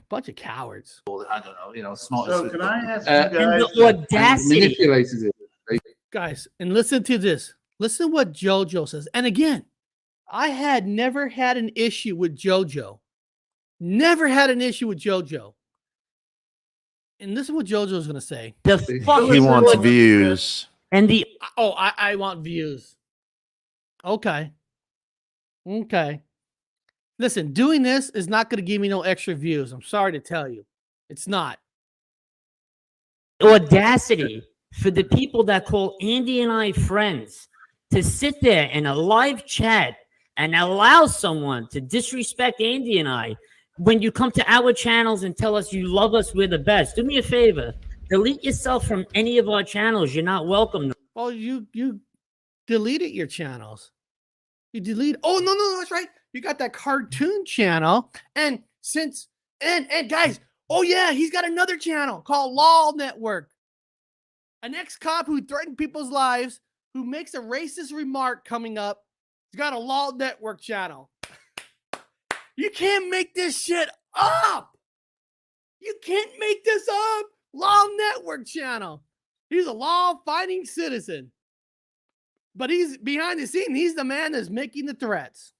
Speaker 1: Bunch of cowards.
Speaker 2: I don't know, smartest.
Speaker 5: So can I ask you
Speaker 3: And
Speaker 5: guys?
Speaker 3: the audacity.
Speaker 2: Manipulated it.
Speaker 1: Guys, and listen to this. Listen to what JoJo says. And again, I had never had an issue with JoJo. Never had an issue with JoJo. And listen what JoJo's going to say.
Speaker 4: He wants views.
Speaker 3: And the
Speaker 1: I want views. Okay. Listen, doing this is not going to give me no extra views. I'm sorry to tell you. It's not.
Speaker 3: audacity for the people that call Andy and I friends to sit there in a live chat and allow someone to disrespect Andy and I when you come to our channels and tell us you love us, we're the best. Do me a favor. Delete yourself from any of our channels. You're not welcome.
Speaker 1: Well, you deleted your channels. You delete. Oh, no, that's right. You got that cartoon channel. And guys, oh yeah, he's got another channel called Law Network. An ex-cop who threatened people's lives, who makes a racist remark coming up. He's got a Law Network channel. You can't make this shit up. You can't make this up. Law Network channel. He's a law-fighting citizen. But he's behind the scene. He's the man that's making the threats.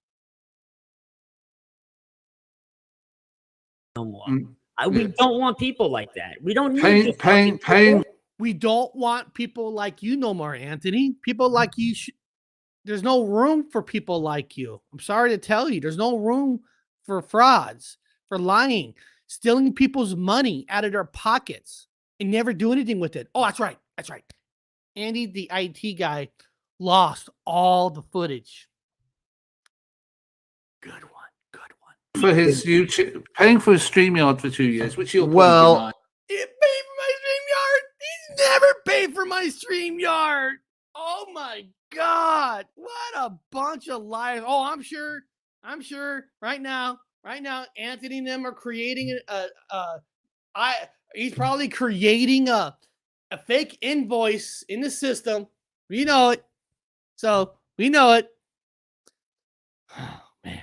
Speaker 3: No more. We don't want people like that. We don't need
Speaker 2: pain.
Speaker 1: We don't want people like you no more, Anthony. People like you. There's no room for people like you. I'm sorry to tell you. There's no room for frauds, for lying, stealing people's money out of their pockets and never do anything with it. Oh, that's right. That's right. Andy, the IT guy, lost all the footage. Good one.
Speaker 2: For his YouTube, paying for his StreamYard for 2 years, which he'll
Speaker 4: Well,
Speaker 1: He paid for my StreamYard. He's never paid for my StreamYard. Oh my God. What a bunch of liars. Oh, I'm sure right now, Anthony and them are creating he's probably creating a a fake invoice in the system. We know it. So we know it. Oh, man.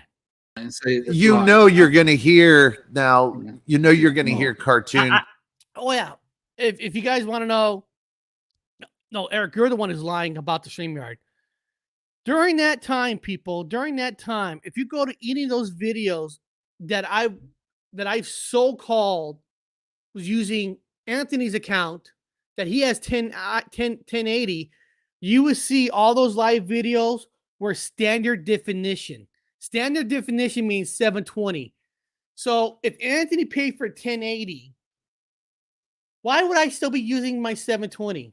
Speaker 2: And say it's
Speaker 4: You
Speaker 2: live.
Speaker 4: know you're going to hear now. You know you're going to hear cartoon.
Speaker 1: Oh, yeah. If you guys want to know, no, Eric, you're the one who's lying about the StreamYard. During that time, people, if you go to any of those videos that I've so-called was using Anthony's account that he has 1080, you will see all those live videos were standard definition. Standard definition means 720. So if Anthony paid for 1080, why would I still be using my 720?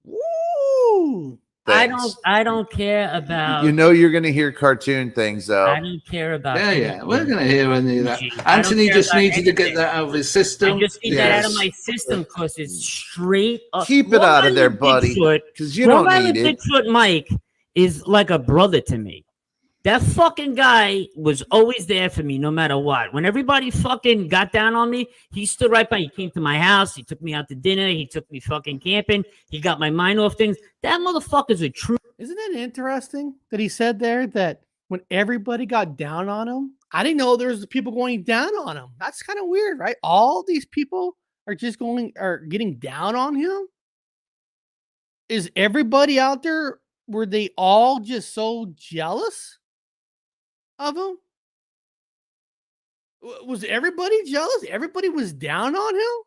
Speaker 1: Woo!
Speaker 3: I don't care about.
Speaker 4: You know you're going to hear cartoon things though.
Speaker 3: I don't care about.
Speaker 2: Yeah. We're going to hear any of that.
Speaker 3: I don't
Speaker 2: Anthony
Speaker 3: care
Speaker 2: just
Speaker 3: about
Speaker 2: needed to get
Speaker 3: anything.
Speaker 2: that out of his system.
Speaker 3: I just need that out of my system because it's straight up.
Speaker 4: Keep it
Speaker 3: Long
Speaker 4: out of there,
Speaker 3: Island
Speaker 4: buddy,
Speaker 3: Bigfoot-
Speaker 4: because you
Speaker 3: Long
Speaker 4: don't
Speaker 3: Island
Speaker 4: need it.
Speaker 3: Bigfoot Mike is like a brother to me. That fucking guy was always there for me no matter what. When everybody fucking got down on me, he stood right by. He came to my house. He took me out to dinner. He took me fucking camping. He got my mind off things. That motherfucker's a true.
Speaker 1: Isn't it interesting that he said there that when everybody got down on him, I didn't know there was people going down on him. That's kind of weird, right? All these people are getting down on him. Is everybody out there? Were they all just so jealous of him? Was everybody jealous? Everybody was down on him.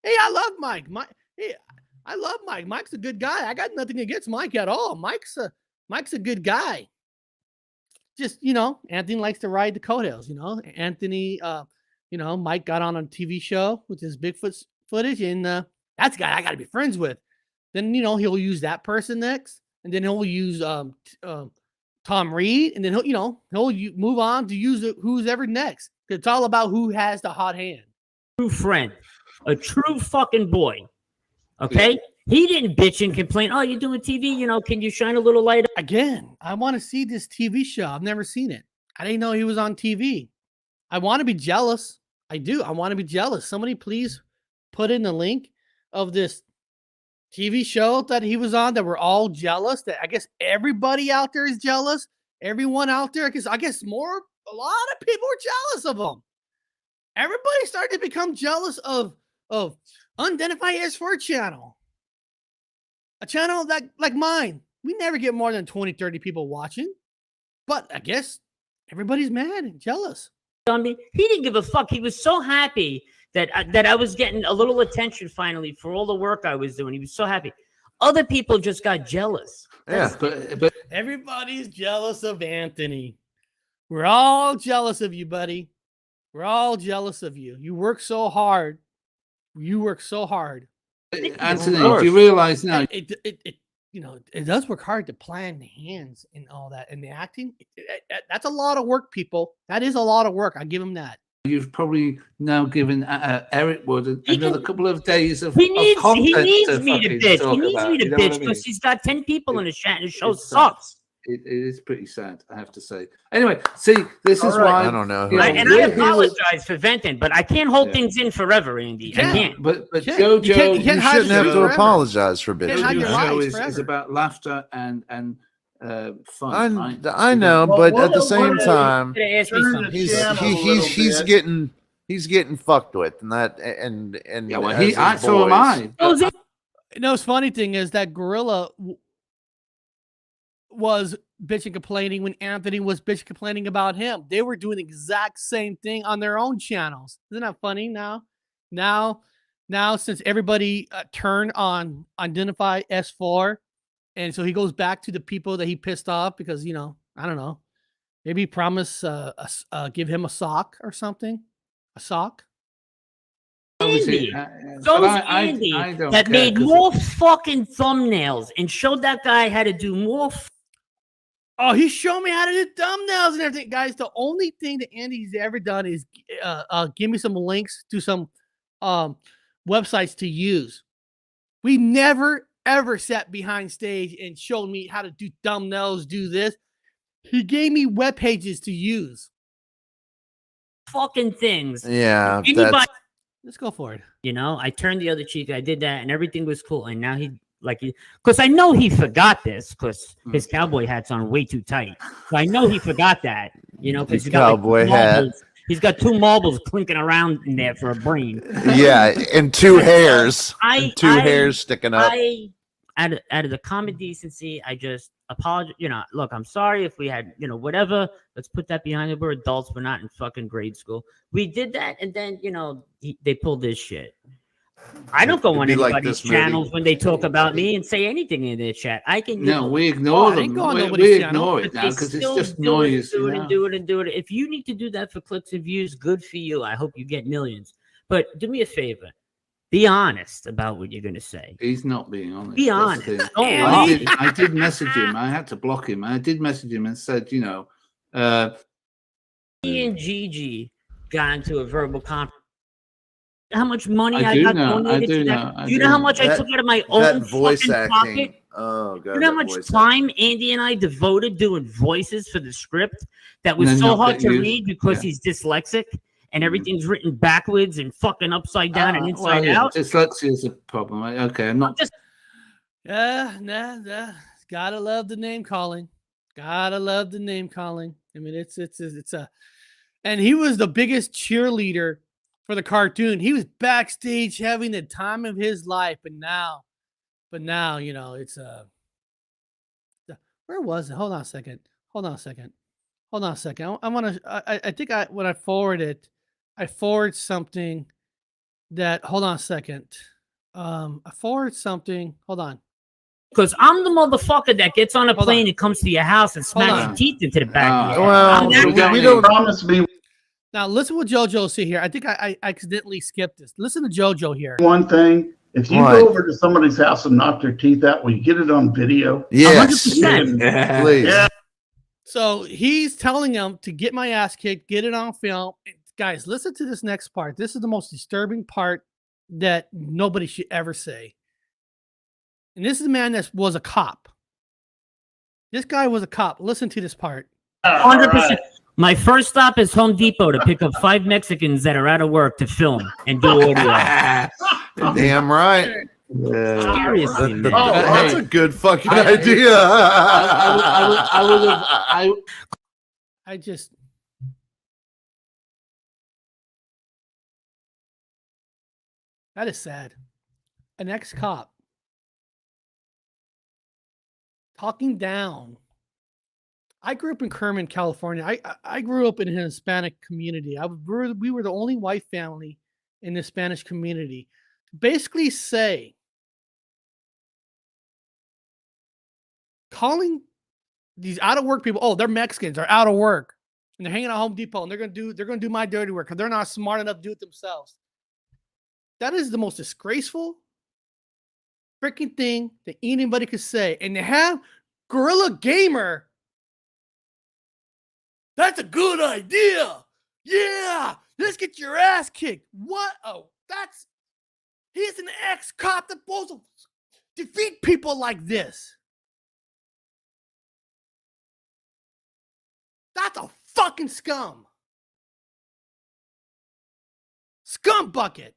Speaker 1: Hey, I love Mike. I love Mike. Mike's a good guy. I got nothing against Mike at all. Mike's a good guy. Just, Anthony likes to ride the coattails, Anthony, Mike got on a TV show with his Bigfoot footage, and that's a guy I got to be friends with. Then, he'll use that person next, and then he'll use Tom Reed, and then he'll move on to use who's ever next. It's all about who has the hot hand.
Speaker 3: True friend, a true fucking boy. Okay, he didn't bitch and complain. Oh, you're doing TV. Can you shine a little light?
Speaker 1: Again, I want to see this TV show. I've never seen it. I didn't know he was on TV. I want to be jealous. I do. I want to be jealous. Somebody please put in the link of this TV show that he was on that we're all jealous. That I guess everybody out there is jealous. Everyone out there, because I guess a lot of people are jealous of him. Everybody started to become jealous of Unidentified S4 channel. A channel that like mine. We never get more than 20, 30 people watching. But I guess everybody's mad and jealous.
Speaker 3: I mean, he didn't give a fuck. He was so happy that I was getting a little attention finally for all the work I was doing. He was so happy. Other people just got jealous.
Speaker 4: Yeah,
Speaker 2: But
Speaker 1: Everybody's jealous of Anthony. We're all jealous of you, buddy. We're all jealous of you. You work so hard.
Speaker 2: Anthony, do you realize now?
Speaker 1: It does work hard to plan the hands and all that. And the acting, that's a lot of work, people. That is a lot of work. I give him that.
Speaker 2: You've probably now given Eric Wood another couple of days of
Speaker 3: He needs
Speaker 2: content
Speaker 3: me to
Speaker 2: fucking
Speaker 3: bitch. He needs
Speaker 2: talk
Speaker 3: me
Speaker 2: about,
Speaker 3: to
Speaker 2: you know what I
Speaker 3: bitch
Speaker 2: mean?
Speaker 3: because he's got 10 people in the chat and the show
Speaker 2: It's
Speaker 3: sucks.
Speaker 2: It is pretty sad, I have to say. Anyway, see, this is
Speaker 5: All right.
Speaker 2: why
Speaker 4: I don't know.
Speaker 2: you know,
Speaker 3: And I
Speaker 2: we're here with-
Speaker 3: apologize for venting, but I can't hold
Speaker 2: Yeah.
Speaker 3: things in forever, Andy. I
Speaker 1: Yeah.
Speaker 3: can't.
Speaker 2: But
Speaker 1: You can't-
Speaker 2: Jojo,
Speaker 1: you can't
Speaker 4: You
Speaker 1: hide
Speaker 4: shouldn't
Speaker 1: your
Speaker 4: have
Speaker 1: shit
Speaker 4: to
Speaker 1: forever.
Speaker 4: apologize for
Speaker 1: Can't
Speaker 4: bitching.
Speaker 1: hide your
Speaker 2: Jojo
Speaker 1: lies
Speaker 2: is
Speaker 1: forever.
Speaker 2: about laughter and fun. Right?
Speaker 4: I know,
Speaker 5: Well,
Speaker 4: but
Speaker 5: what-
Speaker 4: at the same
Speaker 5: what-
Speaker 4: time,
Speaker 3: I'm gonna ask you
Speaker 5: Turn
Speaker 3: something.
Speaker 5: the
Speaker 4: he's
Speaker 5: channel a little bit.
Speaker 4: he's getting fucked with, and
Speaker 2: Yeah, well,
Speaker 4: as his
Speaker 2: so am
Speaker 4: boys.
Speaker 2: I.
Speaker 3: Those
Speaker 1: It's funny thing is that Gorilla was bitching complaining when Anthony was bitching complaining about him. They were doing the exact same thing on their own channels. Isn't that funny now? Now, since everybody turned on Identify S4, and so he goes back to the people that he pissed off because, I don't know, maybe promise give him a sock or something. A sock?
Speaker 2: Obviously,
Speaker 3: Andy.
Speaker 2: but
Speaker 3: Those
Speaker 2: I
Speaker 3: Andy
Speaker 2: don't
Speaker 3: that
Speaker 2: care,
Speaker 3: made
Speaker 2: 'cause
Speaker 3: more fucking thumbnails and showed that guy how to do more.
Speaker 1: Oh, he showed me how to do thumbnails and everything. Guys, the only thing that Andy's ever done is give me some links to some websites to use. We never, ever sat behind stage and showed me how to do thumbnails, do this. He gave me web pages to use.
Speaker 3: fucking things.
Speaker 4: Yeah,
Speaker 3: Anybody,
Speaker 4: that's
Speaker 1: Let's go for it.
Speaker 3: you know, I turned the other cheek. I did that, and everything was cool. And now because I know he forgot this because his cowboy hat's on way too tight. So I know he forgot that, you know, because
Speaker 4: His cowboy hat.
Speaker 3: marbles. He's got 2 marbles clinking around in there for a brain.
Speaker 4: yeah, and 2 hairs,
Speaker 3: I-
Speaker 4: two
Speaker 3: I-
Speaker 4: hairs sticking up.
Speaker 3: Out of the common decency, I just apologize. You know, look, I'm sorry if we had, you know, whatever. Let's put that behind it. We're adults. We're not in fucking grade school. We did that, and then, you know, they pulled this shit. I don't go
Speaker 4: It'd
Speaker 3: on
Speaker 4: be like
Speaker 3: anybody's
Speaker 4: this movie.
Speaker 3: channels when they talk about me and say anything in their chat. I can.
Speaker 2: No, we ignore
Speaker 1: I
Speaker 2: them.
Speaker 1: ain't going on
Speaker 2: We
Speaker 1: nobody's
Speaker 2: ignore
Speaker 1: channel.
Speaker 2: it now
Speaker 3: They
Speaker 2: because it's
Speaker 3: still
Speaker 2: just
Speaker 3: do
Speaker 2: noise.
Speaker 3: it, do
Speaker 2: you
Speaker 3: it,
Speaker 2: know?
Speaker 3: and do it and do it. If you need to do that for clicks and views, good for you. I hope you get millions. But do me a favor. Be honest about what you're going to say.
Speaker 2: He's not being honest.
Speaker 3: Be
Speaker 2: That's the
Speaker 3: honest.
Speaker 2: thing.
Speaker 3: Don't
Speaker 1: Yeah,
Speaker 3: lie.
Speaker 2: I did message him. I had to block him. I did message him and said, you know,
Speaker 3: Me and Gigi got into a verbal conflict. How much money
Speaker 2: I
Speaker 3: I
Speaker 2: do
Speaker 3: got
Speaker 2: know, I
Speaker 3: donated
Speaker 2: do
Speaker 3: to that?
Speaker 2: know, I
Speaker 3: Do you know
Speaker 2: do
Speaker 3: how
Speaker 2: know.
Speaker 3: much I
Speaker 4: That-
Speaker 3: took out of my
Speaker 4: That
Speaker 3: own
Speaker 4: voice
Speaker 3: fucking
Speaker 4: acting.
Speaker 3: pocket?
Speaker 4: Oh god.
Speaker 3: You know how
Speaker 4: that
Speaker 3: much
Speaker 4: voice
Speaker 3: time Andy and I devoted doing voices for the script that was
Speaker 2: And then
Speaker 3: so
Speaker 2: not
Speaker 3: hard
Speaker 2: get
Speaker 3: to
Speaker 2: used.
Speaker 3: read because
Speaker 2: Yeah.
Speaker 3: he's dyslexic and everything's written backwards and fucking upside down and inside
Speaker 2: well, yeah,
Speaker 3: out?
Speaker 2: dyslexia is a problem. Okay, I'm not.
Speaker 3: Just
Speaker 1: Nah. Gotta love the name calling. Gotta love the name calling. I mean, it's a, and he was the biggest cheerleader for the cartoon. He was backstage having the time of his life, but now, you know, it's where was it? Hold on a second. I want to. I think when I forward it, I forward something that. Hold on a second. I forward something. Hold on.
Speaker 3: because I'm the motherfucker that gets on a
Speaker 1: Hold
Speaker 3: plane
Speaker 1: on.
Speaker 3: and comes to your house and
Speaker 1: Hold
Speaker 3: smacks
Speaker 1: on.
Speaker 3: your teeth into the back of your head.
Speaker 4: Well,
Speaker 3: I'm that
Speaker 2: we
Speaker 3: guy.
Speaker 4: we don't.
Speaker 5: Promise me
Speaker 1: Now listen what JoJo see here. I think I accidentally skipped this. Listen to JoJo here.
Speaker 5: one thing. If you
Speaker 4: What?
Speaker 5: go over to somebody's house and knock their teeth out, will you get it on video?
Speaker 4: Yes,
Speaker 3: 100%.
Speaker 4: please.
Speaker 5: Yeah.
Speaker 1: So he's telling him to get my ass kicked, get it on film. And guys, listen to this next part. This is the most disturbing part that nobody should ever say. And this is a man that was a cop. This guy was a cop. Listen to this part.
Speaker 3: 100%. My first stop is Home Depot to pick up 5 Mexicans that are out of work to film and do audio.
Speaker 4: Damn right.
Speaker 3: Seriously, man.
Speaker 5: Oh,
Speaker 4: That's a good fucking
Speaker 2: I-
Speaker 4: idea.
Speaker 2: I would have.
Speaker 1: I just. That is sad. An ex-cop talking down. I grew up in Kerman, California. I grew up in a Hispanic community. We were the only white family in the Spanish community. Basically say, calling these out of work people, oh, they're Mexicans, they're out of work, and they're hanging at Home Depot, and they're gonna do my dirty work because they're not smart enough to do it themselves. That is the most disgraceful freaking thing that anybody could say. And they have Gorilla Gamer. That's a good idea. Yeah, let's get your ass kicked. What? Oh, he's an ex-cop that's supposed to defeat people like this. That's a fucking scum. Scum bucket.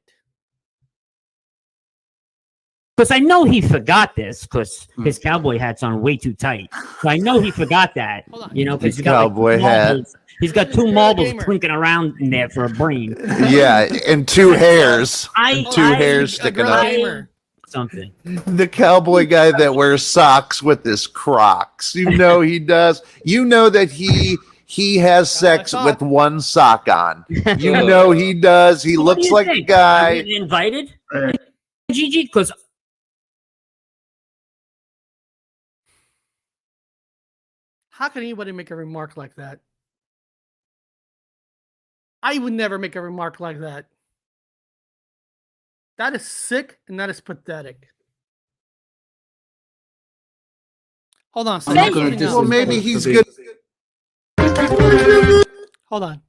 Speaker 3: Because I know he forgot this because his cowboy hat's on way too tight. So I know he forgot that.
Speaker 1: Hold on.
Speaker 3: You know, because
Speaker 4: His cowboy hat.
Speaker 3: He's got 2 marbles
Speaker 1: Gamer.
Speaker 3: clinking around in there for a brain.
Speaker 4: Yeah, and 2 hairs.
Speaker 3: I
Speaker 4: hairs sticking
Speaker 1: Gorilla
Speaker 4: up.
Speaker 1: Gamer.
Speaker 3: Something.
Speaker 4: The cowboy guy that wears socks with his Crocs. You know he does. You know that he has sex
Speaker 1: sock.
Speaker 4: with one sock on. You know he does. He
Speaker 3: What do
Speaker 4: looks
Speaker 3: you
Speaker 4: like a
Speaker 3: think?
Speaker 4: guy.
Speaker 3: Are we invited?
Speaker 5: Right.
Speaker 3: Gigi, because
Speaker 1: How can anybody make a remark like that? I would never make a remark like that. That is sick and that is pathetic. Hold on.
Speaker 2: I'm not
Speaker 3: Say
Speaker 2: going
Speaker 3: it.
Speaker 2: to
Speaker 3: Well,
Speaker 4: maybe he's good.
Speaker 1: Hold on.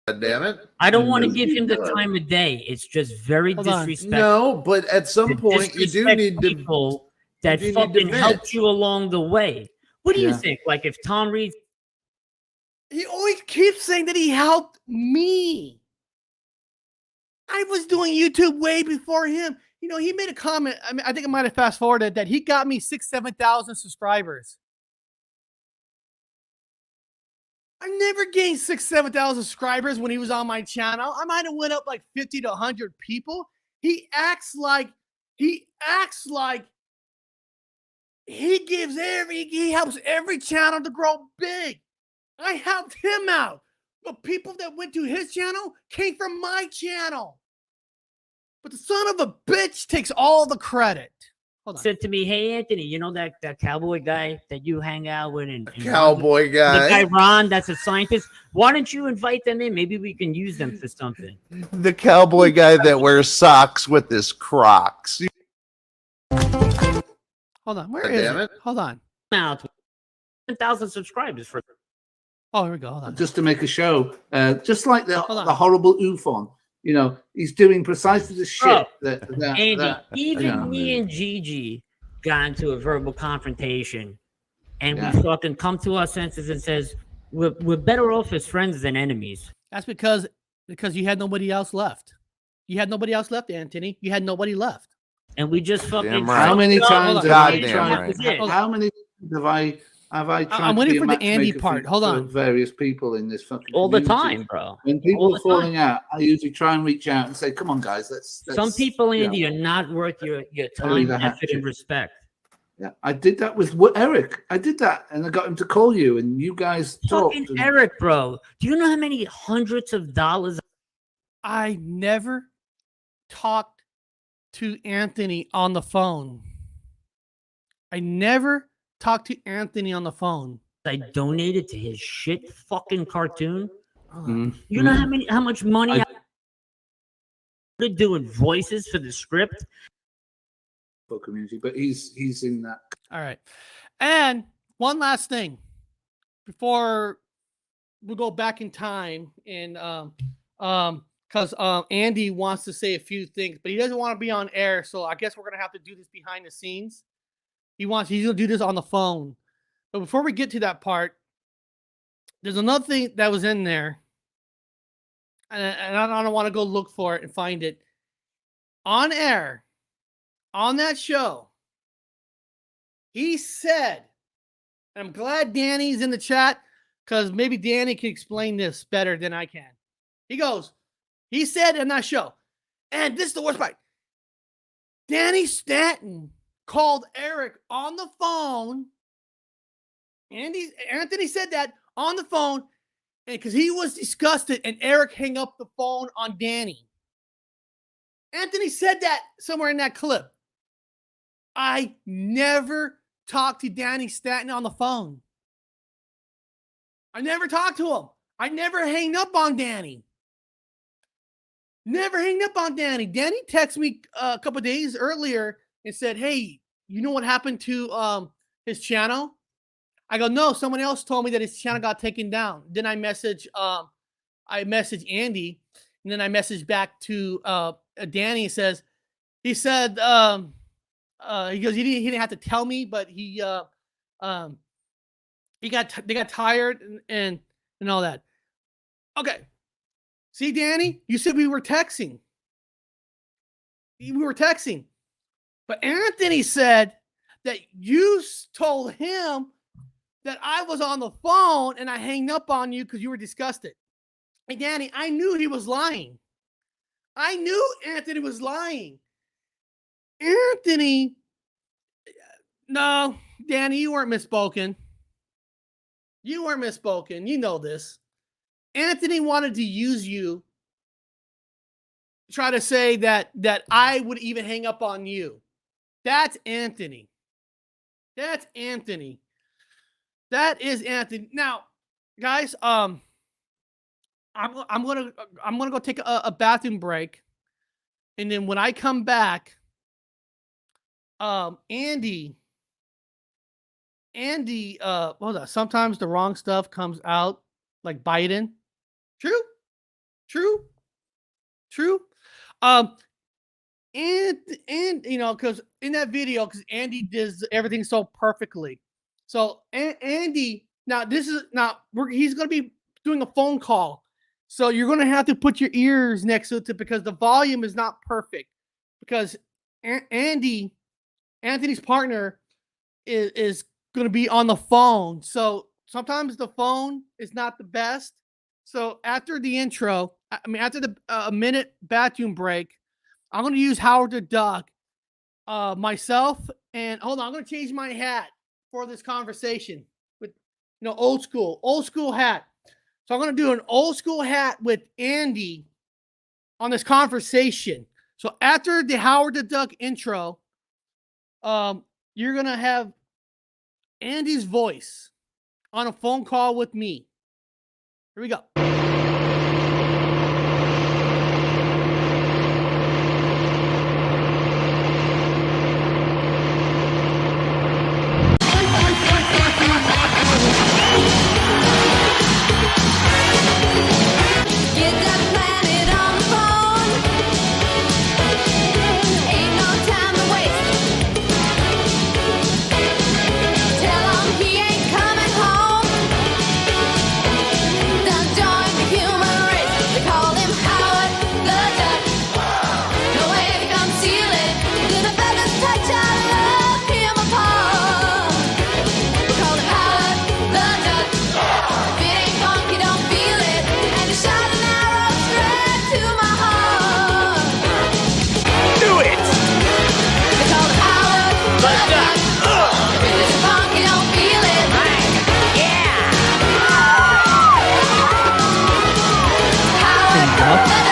Speaker 4: God damn it.
Speaker 3: I don't want to give him the time of day. It's just very
Speaker 1: Hold on.
Speaker 3: disrespectful.
Speaker 4: No, but at some
Speaker 3: to
Speaker 4: point you do
Speaker 3: disrespect
Speaker 4: need to.
Speaker 3: people that
Speaker 4: you need to
Speaker 3: fucking
Speaker 4: vent.
Speaker 3: helped you along the way. What do you
Speaker 2: Yeah.
Speaker 3: think? Like if Tom Reed
Speaker 1: He always keeps saying that he helped me. I was doing YouTube way before him. You know, he made a comment. I mean, I think I might have fast forwarded that he got me 7,000 subscribers. I never gained 7,000 subscribers when he was on my channel. I might have went up like 50 to 100 people. He acts like he helps every channel to grow big. I helped him out. But people that went to his channel came from my channel. But the son of a bitch takes all the credit. Hold on.
Speaker 3: Said to me, "Hey Anthony, you know that cowboy guy that you hang out with, and
Speaker 4: Cowboy
Speaker 3: the guy
Speaker 4: guy.
Speaker 3: Ron, that's a scientist. Why don't you invite them in? Maybe we can use them for something."
Speaker 4: The cowboy guy that wears socks with his Crocs.
Speaker 1: Hold on. Where
Speaker 4: God
Speaker 1: is
Speaker 4: damn
Speaker 1: it?
Speaker 4: it.
Speaker 1: Hold on.
Speaker 3: Now, 10,000 subscribers for.
Speaker 1: Oh, here we go. Hold on.
Speaker 2: Just to make a show, just like the
Speaker 1: Hold on.
Speaker 2: horrible UFON. You know, he's doing precisely the shit
Speaker 3: Bro,
Speaker 2: that
Speaker 3: Andy, even
Speaker 2: you know,
Speaker 3: me and Gigi got into a verbal confrontation, and
Speaker 2: Yeah.
Speaker 3: we fucking come to our senses and says we're better off as friends than enemies.
Speaker 1: That's because you had nobody else left. You had nobody else left, Anthony. You had nobody left.
Speaker 3: And we just fucking.
Speaker 4: Damn right.
Speaker 2: how many
Speaker 1: Hold on.
Speaker 2: times have I
Speaker 4: Goddamn
Speaker 2: tried?
Speaker 4: right.
Speaker 2: How many times have I tried?
Speaker 1: I'm
Speaker 2: to
Speaker 1: waiting
Speaker 2: be a
Speaker 1: for the Andy
Speaker 2: matchmaker
Speaker 1: part.
Speaker 2: for-
Speaker 1: Hold
Speaker 2: for
Speaker 1: on.
Speaker 2: various people in this fucking
Speaker 3: all the
Speaker 2: community?
Speaker 3: time, bro.
Speaker 2: When
Speaker 3: All
Speaker 2: people
Speaker 3: the
Speaker 2: are falling out, I usually try and reach out and say, "Come on, guys, let's."
Speaker 3: Some people,
Speaker 2: you know."
Speaker 3: Andy, are not worth your
Speaker 2: Only
Speaker 3: time,
Speaker 2: the
Speaker 3: effort, and
Speaker 2: hatchet.
Speaker 3: respect.
Speaker 2: Yeah, I did that with Eric. I did that, and I got him to call you, and you guys talked.
Speaker 3: Fucking
Speaker 2: and-
Speaker 3: Eric, bro. Do you know how many hundreds of dollars?
Speaker 1: I never talked to Anthony on the phone. I never talked to Anthony on the phone.
Speaker 3: I donated to his shit fucking cartoon.
Speaker 1: Hold on.
Speaker 2: Mm,
Speaker 3: You know
Speaker 2: mm.
Speaker 3: how much money
Speaker 2: I-
Speaker 3: I doing voices for the script?
Speaker 2: for community, but he's in that.
Speaker 1: All right. And one last thing before we go back in time, and because Andy wants to say a few things, but he doesn't want to be on air, so I guess we're gonna have to do this behind the scenes. He's gonna do this on the phone. But before we get to that part, there's another thing that was in there, and I don't want to go look for it and find it on air on that show. He said, and I'm glad Danny's in the chat because maybe Danny can explain this better than I can. He said in that show, and this is the worst part. Danny Stanton called Eric on the phone. Anthony said that on the phone, and because he was disgusted, and Eric hung up the phone on Danny. Anthony said that somewhere in that clip. I never talked to Danny Stanton on the phone. I never talked to him. I never hanged up on Danny. Never hanged up on Danny. Danny texted me a couple of days earlier and said, "Hey, you know what happened to his channel?" I go, "No, someone else told me that his channel got taken down." Then I messaged Andy, and then I messaged back to Danny. He said, he goes, he didn't have to tell me, but they got tired and all that. Okay. See, Danny, you said we were texting. But Anthony said that you told him that I was on the phone and I hanged up on you because you were disgusted. Hey, Danny, I knew he was lying. I knew Anthony was lying. Anthony, no, Danny, you weren't misspoken. You weren't misspoken. You know this. Anthony wanted to use you, try to say that I would even hang up on you. That's Anthony. That's Anthony. That is Anthony. Now, guys, I'm gonna go take a bathroom break, and then when I come back, Andy, hold on. Sometimes the wrong stuff comes out, like Biden. True. And you know, because in that video, because Andy does everything so perfectly. So Andy, he's gonna be doing a phone call. So you're going to have to put your ears next to it because the volume is not perfect. Because Anthony's partner is going to be on the phone. So sometimes the phone is not the best. So after the intro, after the a minute bathroom break, I'm going to use Howard the Duck, myself, and hold on, I'm going to change my hat for this conversation with, old school hat. So I'm going to do an old school hat with Andy on this conversation. So after the Howard the Duck intro, you're going to have Andy's voice on a phone call with me. Here we go.